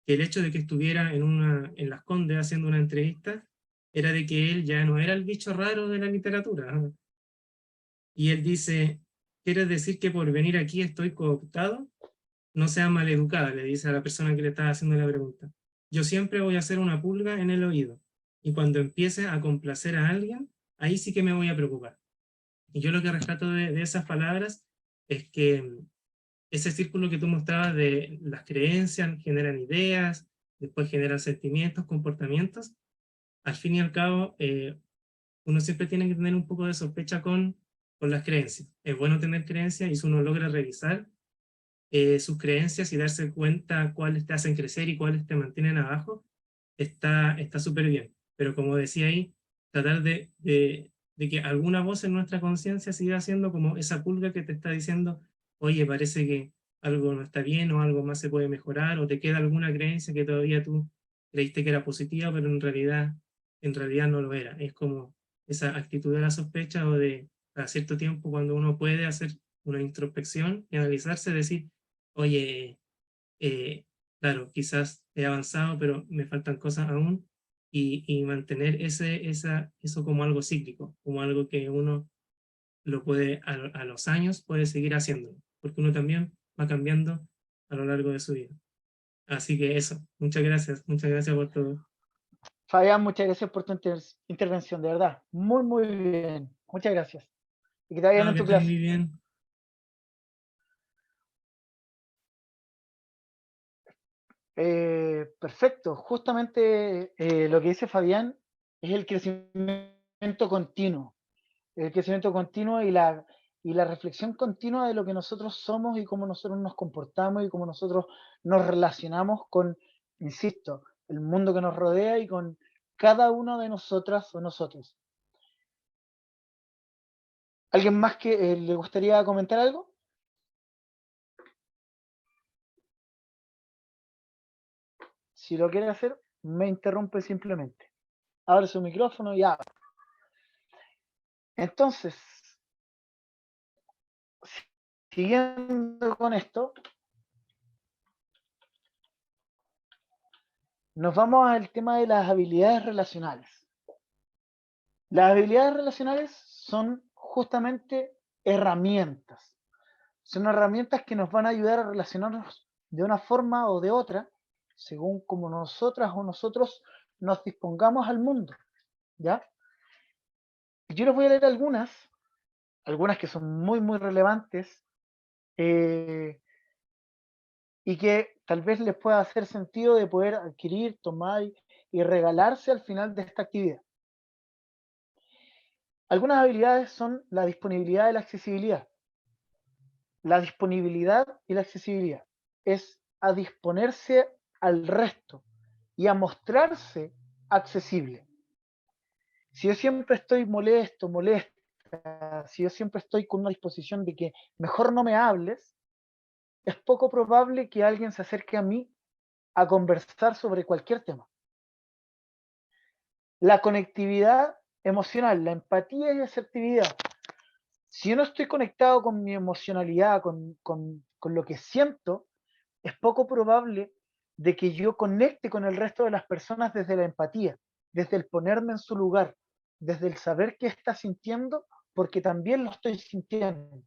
el hecho de que estuviera en Las Condes haciendo una entrevista era de que él ya no era el bicho raro de la literatura. Y él dice, ¿quieres decir que por venir aquí estoy cooptado? No sea maleducada, le dice a la persona que le estaba haciendo la pregunta. Yo siempre voy a hacer una pulga en el oído, y cuando empiece a complacer a alguien, ahí sí que me voy a preocupar. Y yo lo que rescato de esas palabras es que ese círculo que tú mostrabas de las creencias generan ideas, después generan sentimientos, comportamientos, al fin y al cabo uno siempre tiene que tener un poco de sospecha con las creencias. Es bueno tener creencias y si uno logra revisar sus creencias y darse cuenta cuáles te hacen crecer y cuáles te mantienen abajo, está súper bien. Pero como decía ahí, tratar de que alguna voz en nuestra conciencia siga siendo como esa pulga que te está diciendo, oye, parece que algo no está bien o algo más se puede mejorar, o te queda alguna creencia que todavía tú creíste que era positiva, pero en realidad no lo era. Es como esa actitud de la sospecha o de a cierto tiempo cuando uno puede hacer una introspección y analizarse, decir, oye, claro, quizás he avanzado, pero me faltan cosas aún, y mantener eso como algo cíclico, como algo que uno lo puede, a los años, puede seguir haciendo, porque uno también va cambiando a lo largo de su vida. Así que eso, muchas gracias por todo. Fabián, muchas gracias por tu intervención, de verdad. Muy, muy bien. Muchas gracias. Y que te vaya bien Claro, en que tu estés clase. muy bien. Perfecto. Justamente lo que dice Fabián es el crecimiento continuo. El crecimiento continuo y la reflexión continua de lo que nosotros somos y cómo nosotros nos comportamos y cómo nosotros nos relacionamos con, insisto, el mundo que nos rodea y con cada uno de nosotras o nosotros. ¿Alguien más que le gustaría comentar algo? Si lo quiere hacer, me interrumpe simplemente. Abre su micrófono y habla. Entonces, siguiendo con esto, nos vamos al tema de las habilidades relacionales. Las habilidades relacionales son justamente herramientas. Son herramientas que nos van a ayudar a relacionarnos de una forma o de otra, según como nosotras o nosotros nos dispongamos al mundo. ¿Ya? Yo les voy a leer algunas que son muy, muy relevantes, y que tal vez les pueda hacer sentido de poder adquirir, tomar y regalarse al final de esta actividad. Algunas habilidades son la disponibilidad y la accesibilidad. La disponibilidad y la accesibilidad es a disponerse al resto y a mostrarse accesible. Si yo siempre estoy molesta, si yo siempre estoy con una disposición de que mejor no me hables, es poco probable que alguien se acerque a mí a conversar sobre cualquier tema. La conectividad emocional, la empatía y asertividad. Si yo no estoy conectado con mi emocionalidad, con lo que siento, es poco probable de que yo conecte con el resto de las personas desde la empatía, desde el ponerme en su lugar, desde el saber qué está sintiendo, porque también lo estoy sintiendo.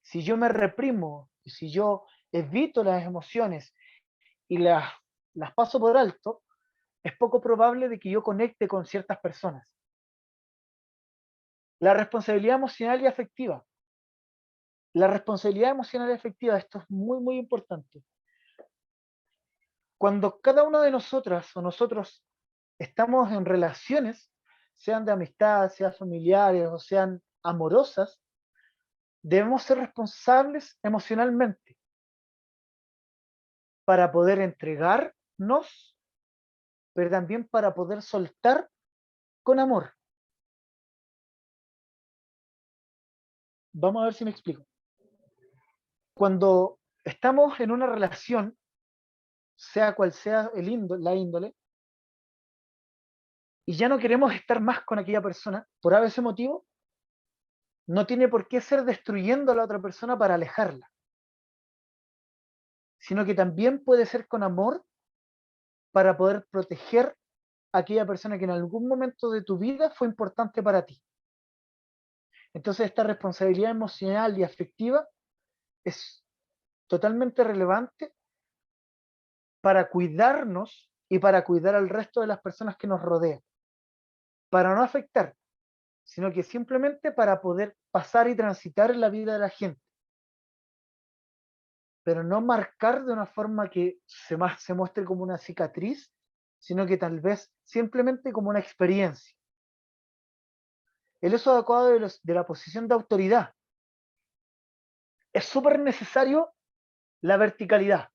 Si yo me reprimo, si yo evito las emociones y las paso por alto, es poco probable de que yo conecte con ciertas personas. La responsabilidad emocional y afectiva. La responsabilidad emocional y afectiva, esto es muy, muy importante. Cuando cada una de nosotras o nosotros estamos en relaciones, sean de amistad, sean familiares o sean amorosas, debemos ser responsables emocionalmente para poder entregarnos, pero también para poder soltar con amor. Vamos a ver si me explico. Cuando estamos en una relación, sea cual sea la índole, y ya no queremos estar más con aquella persona, por ese motivo, no tiene por qué ser destruyendo a la otra persona para alejarla, sino que también puede ser con amor para poder proteger a aquella persona que en algún momento de tu vida fue importante para ti. Entonces esta responsabilidad emocional y afectiva es totalmente relevante para cuidarnos y para cuidar al resto de las personas que nos rodean, para no afectar, sino que simplemente para poder pasar y transitar en la vida de la gente, pero no marcar de una forma que se muestre como una cicatriz, sino que tal vez simplemente como una experiencia. el uso adecuado de la posición de autoridad. Es súper necesario la verticalidad,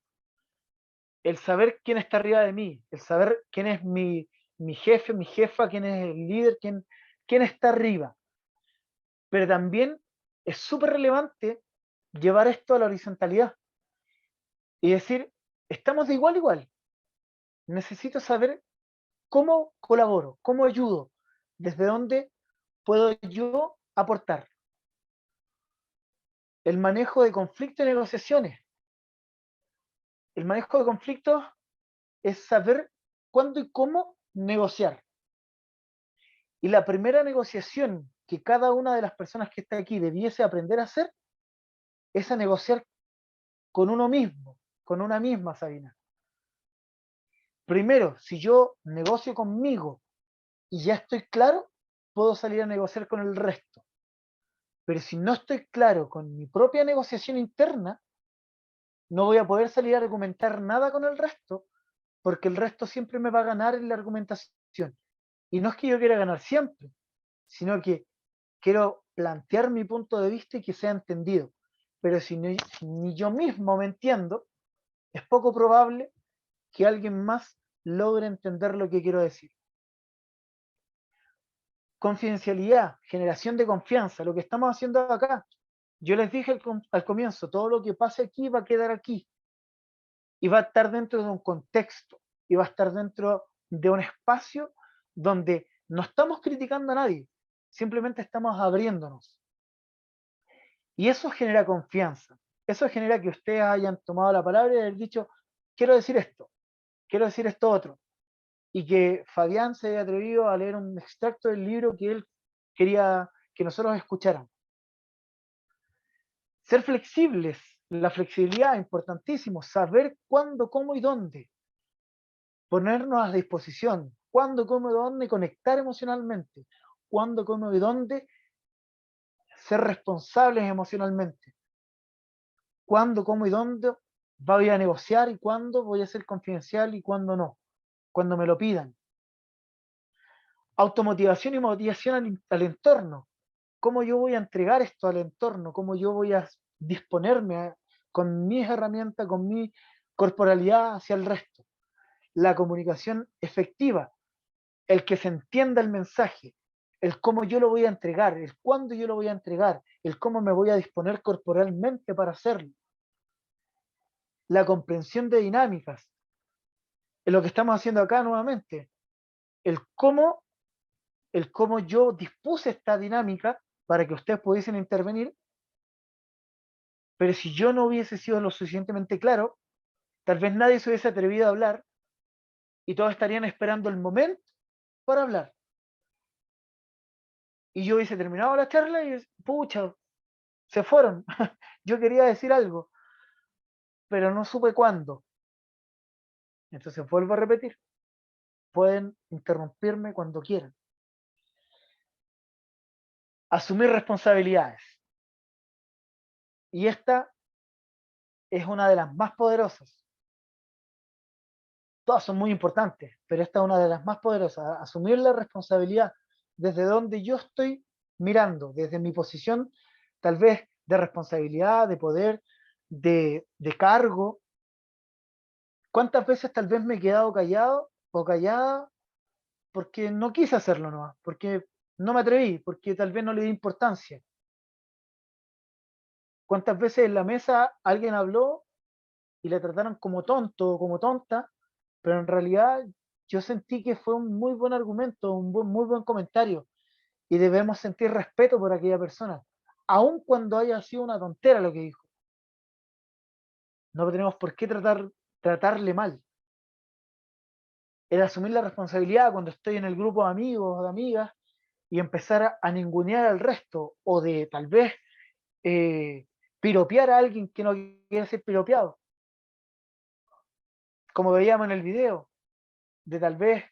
el saber quién está arriba de mí, el saber quién es mi jefe, mi jefa, quién es el líder, quién está arriba. Pero también es súper relevante llevar esto a la horizontalidad y decir, estamos de igual a igual. Necesito saber cómo colaboro, cómo ayudo, desde dónde puedo yo aportar. El manejo de conflictos y negociaciones. El manejo de conflictos es saber cuándo y cómo negociar. Y la primera negociación que cada una de las personas que está aquí debiese aprender a hacer es a negociar con uno mismo, con una misma, Sabina. Primero, si yo negocio conmigo y ya estoy claro, puedo salir a negociar con el resto. Pero si no estoy claro con mi propia negociación interna, no voy a poder salir a argumentar nada con el resto, porque el resto siempre me va a ganar en la argumentación. Y no es que yo quiera ganar siempre, sino que quiero plantear mi punto de vista y que sea entendido. Pero si ni yo mismo me entiendo, es poco probable que alguien más logre entender lo que quiero decir. Confidencialidad, generación de confianza, lo que estamos haciendo acá. Yo les dije al comienzo, todo lo que pase aquí va a quedar aquí. Y va a estar dentro de un contexto, y va a estar dentro de un espacio donde no estamos criticando a nadie, simplemente estamos abriéndonos. Y eso genera confianza. Eso genera que ustedes hayan tomado la palabra y hayan dicho, quiero decir esto otro. Y que Fabián se haya atrevido a leer un extracto del libro que él quería que nosotros escucháramos. Ser flexibles, la flexibilidad es importantísimo, saber cuándo, cómo y dónde. Ponernos a disposición, cuándo, cómo y dónde conectar emocionalmente, cuándo, cómo y dónde ser responsables emocionalmente, cuándo, cómo y dónde voy a negociar y cuándo voy a ser confidencial y cuándo no, cuando me lo pidan. Automotivación y motivación al entorno. ¿Cómo yo voy a entregar esto al entorno? ¿Cómo yo voy a disponerme con mis herramientas, con mi corporalidad hacia el resto? La comunicación efectiva, el que se entienda el mensaje, el cómo yo lo voy a entregar, el cuándo yo lo voy a entregar, el cómo me voy a disponer corporalmente para hacerlo. La comprensión de dinámicas, es lo que estamos haciendo acá nuevamente, el cómo yo dispuse esta dinámica para que ustedes pudiesen intervenir, pero si yo no hubiese sido lo suficientemente claro, tal vez nadie se hubiese atrevido a hablar y todos estarían esperando el momento para hablar. Y yo hubiese terminado la charla y, pucha, se fueron. Yo quería decir algo, pero no supe cuándo. Entonces vuelvo a repetir, pueden interrumpirme cuando quieran. Asumir responsabilidades. Y esta es una de las más poderosas. Todas son muy importantes, pero esta es una de las más poderosas. Asumir la responsabilidad desde donde yo estoy mirando, desde mi posición tal vez de responsabilidad, de poder, de cargo. ¿Cuántas veces tal vez me he quedado callado o callada porque no quise hacerlo nomás, porque no me atreví, porque tal vez no le di importancia? ¿Cuántas veces en la mesa alguien habló y le trataron como tonto o como tonta, pero en realidad yo sentí que fue un muy buen argumento, muy buen comentario, y debemos sentir respeto por aquella persona, aun cuando haya sido una tontera lo que dijo? No tenemos por qué tratarle mal. El asumir la responsabilidad cuando estoy en el grupo de amigos o de amigas y empezar a ningunear al resto, o de tal vez piropear a alguien que no quiere ser piropeado. Como veíamos en el video, de tal vez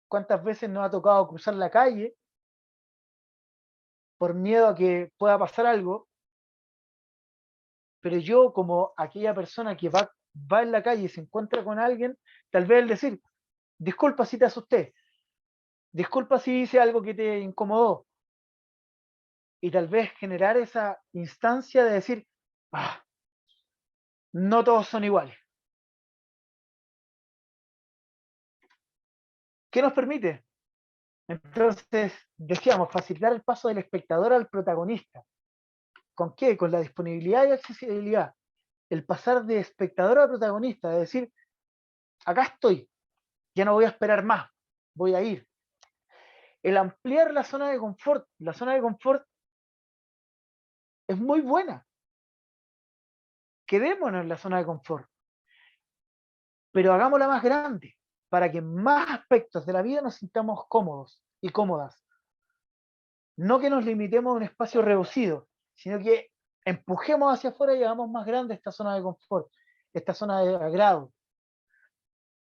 cuántas veces nos ha tocado cruzar la calle por miedo a que pueda pasar algo, pero yo, como aquella persona que va en la calle y se encuentra con alguien, tal vez el decir, disculpa si te asusté, disculpa si hice algo que te incomodó, y tal vez generar esa instancia de decir, ah, no todos son iguales. ¿Qué nos permite? Entonces, decíamos, facilitar el paso del espectador al protagonista. ¿Con qué? Con la disponibilidad y accesibilidad. El pasar de espectador a protagonista, de decir, acá estoy, ya no voy a esperar más, voy a ir. El ampliar la zona de confort es muy buena. Quedémonos en la zona de confort, pero hagámosla más grande, para que en más aspectos de la vida nos sintamos cómodos y cómodas. No que nos limitemos a un espacio reducido, sino que empujemos hacia afuera y hagamos más grande esta zona de confort, esta zona de agrado.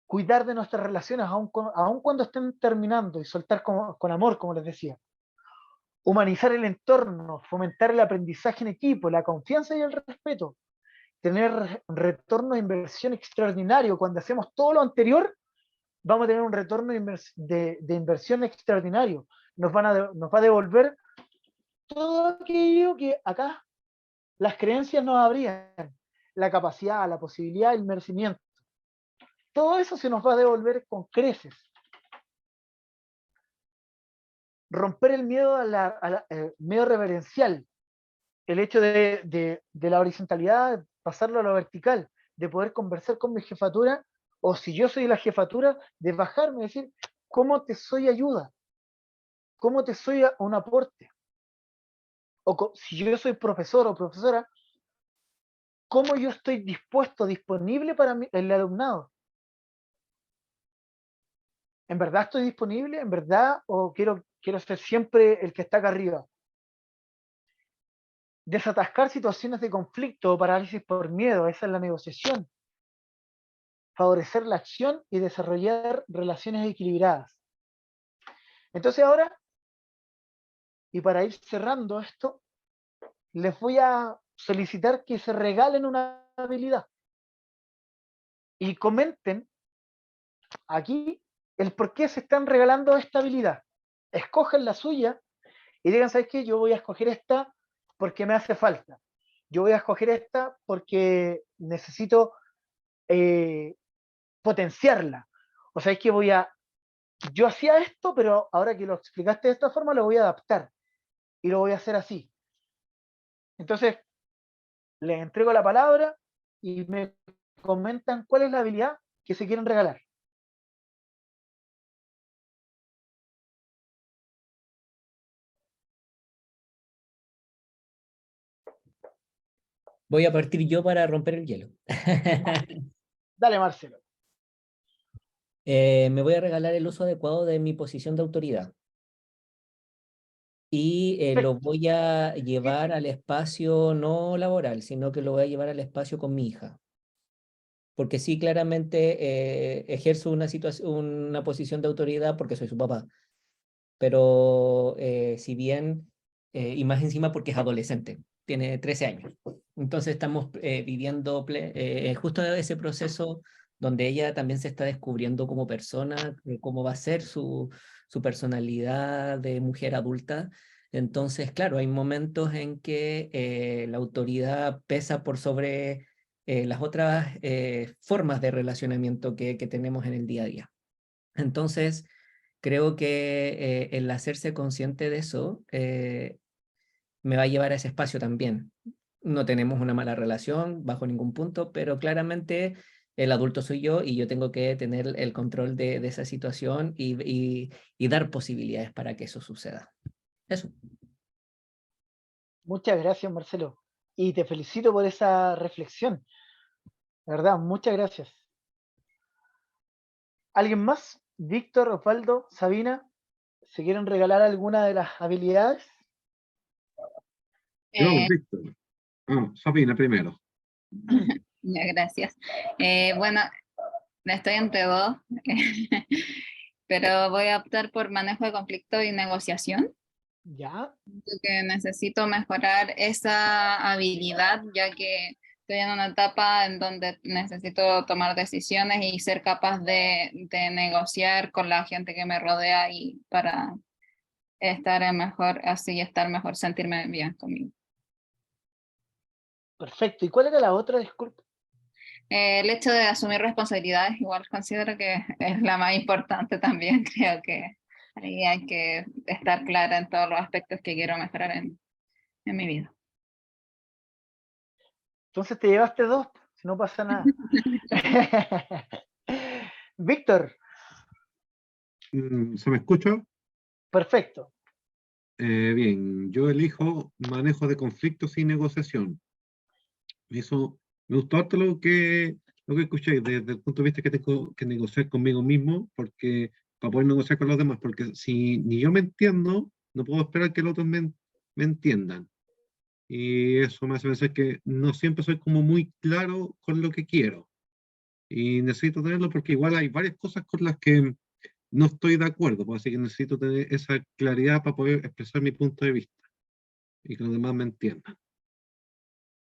Cuidar de nuestras relaciones aun cuando estén terminando y soltar con amor, como les decía. Humanizar el entorno, fomentar el aprendizaje en equipo, la confianza y el respeto. Tener retorno de inversión extraordinario. Cuando hacemos todo lo anterior, vamos a tener un retorno de inversión extraordinario. Nos va a devolver todo aquello que acá las creencias nos abrían. La capacidad, la posibilidad, el merecimiento. Todo eso se nos va a devolver con creces. Romper el miedo miedo reverencial. El hecho de la horizontalidad, pasarlo a lo vertical, de poder conversar con mi jefatura, o si yo soy la jefatura, de bajarme y decir, ¿cómo te soy ayuda? ¿Cómo te soy un aporte? O si yo soy profesor o profesora, ¿cómo yo estoy dispuesto, disponible para el alumnado? ¿En verdad estoy disponible? ¿En verdad? ¿O quiero ser siempre el que está acá arriba? Desatascar situaciones de conflicto o parálisis por miedo, esa es la negociación. Favorecer la acción y desarrollar relaciones equilibradas. Entonces ahora, y para ir cerrando esto, les voy a solicitar que se regalen una habilidad. Y comenten aquí el por qué se están regalando esta habilidad. Escojan la suya y digan, ¿sabes qué? Yo voy a escoger esta porque me hace falta. Yo voy a escoger esta porque necesito potenciarla. O sea, es que yo hacía esto, pero ahora que lo explicaste de esta forma, lo voy a adaptar y lo voy a hacer así. Entonces, les entrego la palabra y me comentan cuál es la habilidad que se quieren regalar. Voy a partir yo para romper el hielo. Dale, Marcelo. Me voy a regalar el uso adecuado de mi posición de autoridad. Y lo voy a llevar al espacio no laboral, sino que lo voy a llevar al espacio con mi hija. Porque sí, claramente ejerzo una posición de autoridad porque soy su papá. Pero si bien, y más encima porque es adolescente, tiene 13 años. Entonces estamos viviendo justo ese proceso donde ella también se está descubriendo como persona, cómo va a ser su personalidad de mujer adulta. Entonces, claro, hay momentos en que la autoridad pesa por sobre las otras formas de relacionamiento que tenemos en el día a día. Entonces, creo que el hacerse consciente de eso me va a llevar a ese espacio también. No tenemos una mala relación bajo ningún punto, pero claramente el adulto soy yo y yo tengo que tener el control de esa situación y dar posibilidades para que eso suceda. Eso. Muchas gracias, Marcelo. Y te felicito por esa reflexión. De verdad, muchas gracias. ¿Alguien más? Víctor, Osvaldo, Sabina, ¿se quieren regalar alguna de las habilidades? Yo, Víctor. Sabina primero. Ya, gracias. Bueno, estoy entre dos, pero voy a optar por manejo de conflicto y negociación. Ya. Porque necesito mejorar esa habilidad, ya que estoy en una etapa en donde necesito tomar decisiones y ser capaz de negociar con la gente que me rodea y para estaré mejor, así estar mejor, sentirme bien conmigo. Perfecto. ¿Y cuál era la otra, disculpa? El hecho de asumir responsabilidades igual considero que es la más importante también. Creo que ahí hay que estar clara en todos los aspectos que quiero mejorar en mi vida. Entonces te llevaste 2, si no pasa nada. Víctor. ¿Se me escucha? Perfecto. Bien, yo elijo manejo de conflictos y negociación. Eso me gustó harto lo que escuché desde el punto de vista que tengo que negociar conmigo mismo, porque para poder negociar con los demás, porque si ni yo me entiendo, no puedo esperar que los otros me entiendan. Y eso me hace pensar que no siempre soy como muy claro con lo que quiero. Y necesito tenerlo porque igual hay varias cosas con las que no estoy de acuerdo, pues, así que necesito tener esa claridad para poder expresar mi punto de vista y que los demás me entiendan.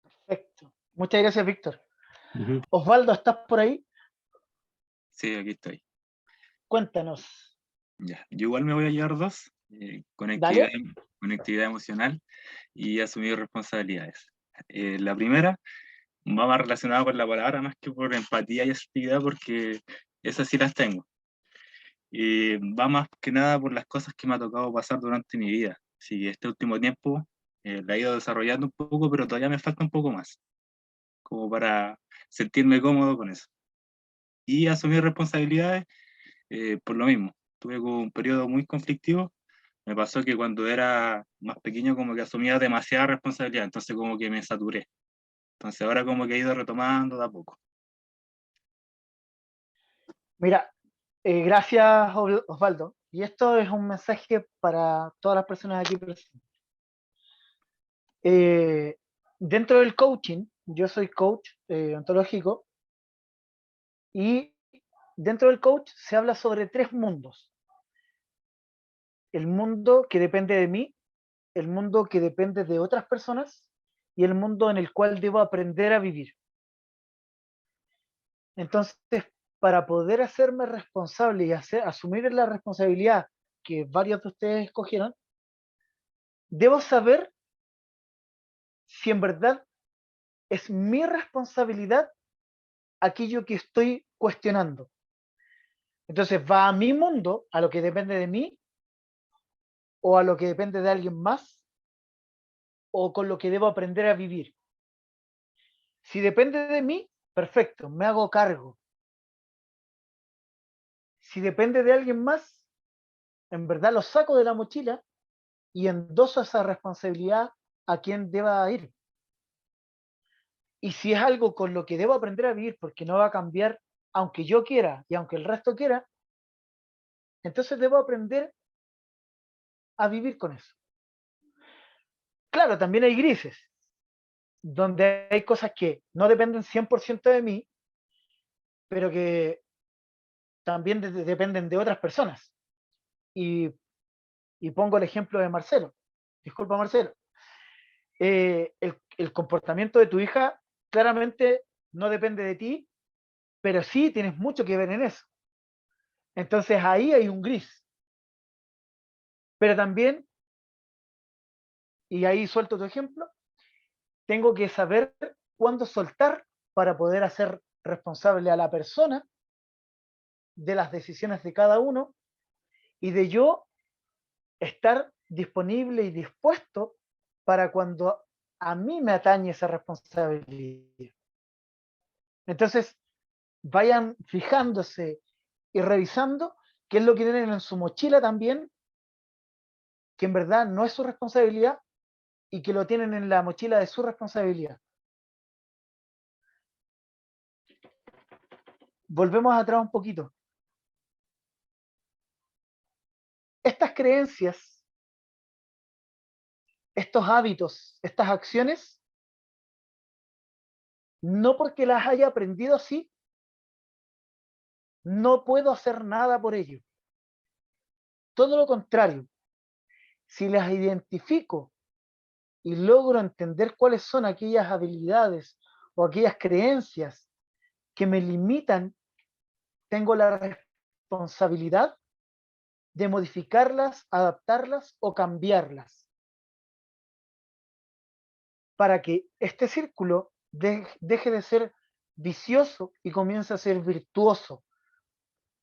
Perfecto. Muchas gracias, Víctor. Ujú. Osvaldo, ¿estás por ahí? Sí, aquí estoy. Cuéntanos. Ya, yo igual me voy a llevar 2, Dale. conectividad emocional y asumir responsabilidades. La primera va más relacionada con la palabra más que por empatía y asertividad, porque esas sí las tengo. Va más que nada por las cosas que me ha tocado pasar durante mi vida. Sí, este último tiempo la he ido desarrollando un poco, pero todavía me falta un poco más, como para sentirme cómodo con eso. Y asumir responsabilidades por lo mismo. Tuve como un periodo muy conflictivo. Me pasó que cuando era más pequeño como que asumía demasiada responsabilidad, entonces como que me saturé. Entonces ahora como que he ido retomando de a poco. Mira, gracias, Osvaldo. Y esto es un mensaje para todas las personas aquí presentes. Dentro del coaching, yo soy coach ontológico, y dentro del coach se habla sobre 3 mundos. El mundo que depende de mí, el mundo que depende de otras personas y el mundo en el cual debo aprender a vivir. Entonces, para poder hacerme responsable y asumir la responsabilidad que varios de ustedes escogieron, debo saber si en verdad es mi responsabilidad aquello que estoy cuestionando. Entonces, ¿va a mi mundo, a lo que depende de mí, o a lo que depende de alguien más, o con lo que debo aprender a vivir? Si depende de mí, perfecto, me hago cargo. Si depende de alguien más, en verdad lo saco de la mochila y endoso esa responsabilidad a quien deba ir. Y si es algo con lo que debo aprender a vivir porque no va a cambiar aunque yo quiera y aunque el resto quiera, entonces debo aprender a vivir con eso. Claro, también hay grises, donde hay cosas que no dependen 100% de mí, pero que también dependen de otras personas. Y pongo el ejemplo de Marcelo. Disculpa, Marcelo. El comportamiento de tu hija claramente no depende de ti, pero sí tienes mucho que ver en eso. Entonces ahí hay un gris. Pero también, y ahí suelto tu ejemplo, tengo que saber cuándo soltar para poder hacer responsable a la persona de las decisiones de cada uno y de yo estar disponible y dispuesto para cuando a mí me atañe esa responsabilidad. Entonces, vayan fijándose y revisando qué es lo que tienen en su mochila también, que en verdad no es su responsabilidad y que lo tienen en la mochila de su responsabilidad. Volvemos atrás un poquito. Estas creencias, estos hábitos, estas acciones, no porque las haya aprendido así, no puedo hacer nada por ello. Todo lo contrario, si las identifico y logro entender cuáles son aquellas habilidades o aquellas creencias que me limitan, tengo la responsabilidad de modificarlas, adaptarlas o cambiarlas, para que este círculo deje de ser vicioso y comience a ser virtuoso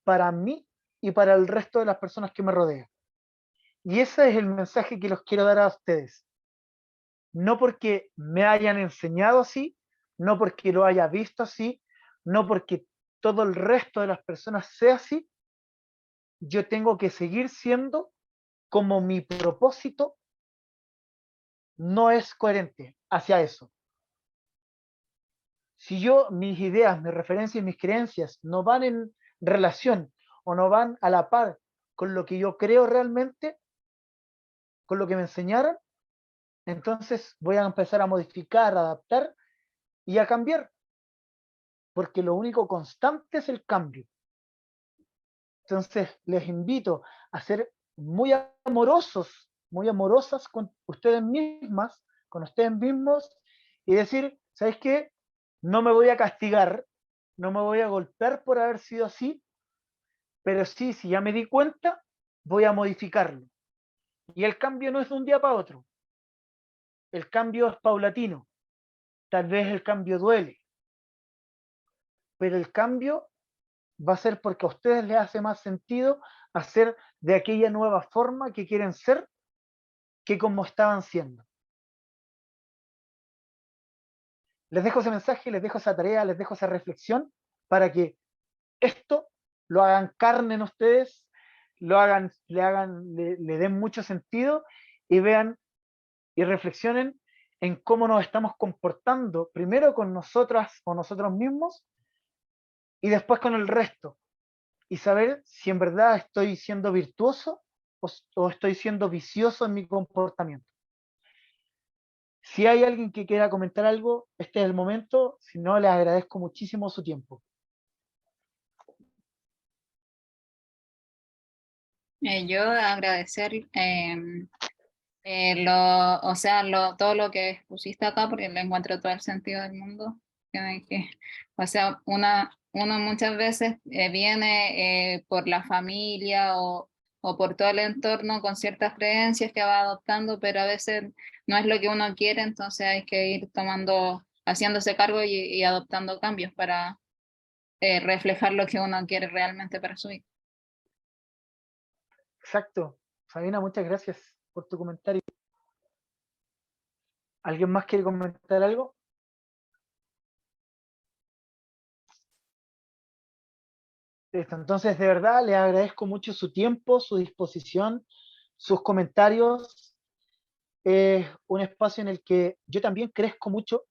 para mí y para el resto de las personas que me rodean. Y ese es el mensaje que los quiero dar a ustedes. No porque me hayan enseñado así, no porque lo haya visto así, no porque todo el resto de las personas sea así, yo tengo que seguir siendo como mi propósito no es coherente hacia eso. Si yo, mis ideas, mis referencias y mis creencias no van en relación o no van a la par con lo que yo creo realmente, con lo que me enseñaron, entonces voy a empezar a modificar, a adaptar y a cambiar. Porque lo único constante es el cambio. Entonces les invito a ser muy amorosos, muy amorosas con ustedes mismas, con ustedes mismos, y decir, ¿sabes qué? No me voy a castigar, no me voy a golpear por haber sido así, pero sí, si ya me di cuenta, voy a modificarlo. Y el cambio no es de un día para otro. El cambio es paulatino. Tal vez el cambio duele, pero el cambio va a ser porque a ustedes les hace más sentido hacer de aquella nueva forma que quieren ser que como estaban siendo. Les dejo ese mensaje, les dejo esa tarea, les dejo esa reflexión para que esto lo hagan carne en ustedes, le den mucho sentido y vean y reflexionen en cómo nos estamos comportando, primero con nosotras o nosotros mismos y después con el resto. Y saber si en verdad estoy siendo virtuoso o estoy siendo vicioso en mi comportamiento. Si hay alguien que quiera comentar algo, este es el momento. Si no, les agradezco muchísimo su tiempo. Yo agradecer todo lo que expusiste acá, porque le encuentro todo el sentido del mundo. O sea, uno muchas veces viene por la familia o por todo el entorno con ciertas creencias que va adoptando, pero a veces no es lo que uno quiere, entonces hay que ir haciéndose cargo y adoptando cambios para reflejar lo que uno quiere realmente para su vida. Exacto. Sabina, muchas gracias por tu comentario. ¿Alguien más quiere comentar algo? Entonces, de verdad, les agradezco mucho su tiempo, su disposición, sus comentarios. Es un espacio en el que yo también crezco mucho,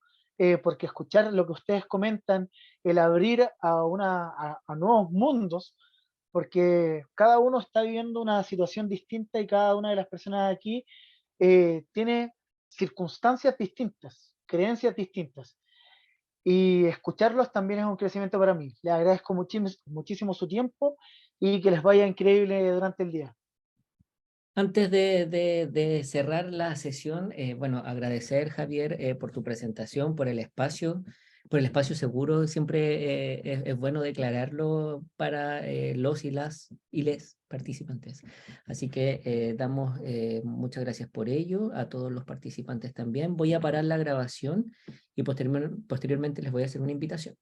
porque escuchar lo que ustedes comentan, el abrir a nuevos mundos, porque cada uno está viviendo una situación distinta y cada una de las personas aquí tiene circunstancias distintas, creencias distintas. Y escucharlos también es un crecimiento para mí. Les agradezco muchísimo su tiempo y que les vaya increíble durante el día. Antes de cerrar la sesión, bueno, agradecer, Javier, por tu presentación, por el espacio seguro. Siempre es bueno declararlo para los y les participantes. Así que damos muchas gracias por ello, a todos los participantes también. Voy a parar la grabación y posteriormente les voy a hacer una invitación.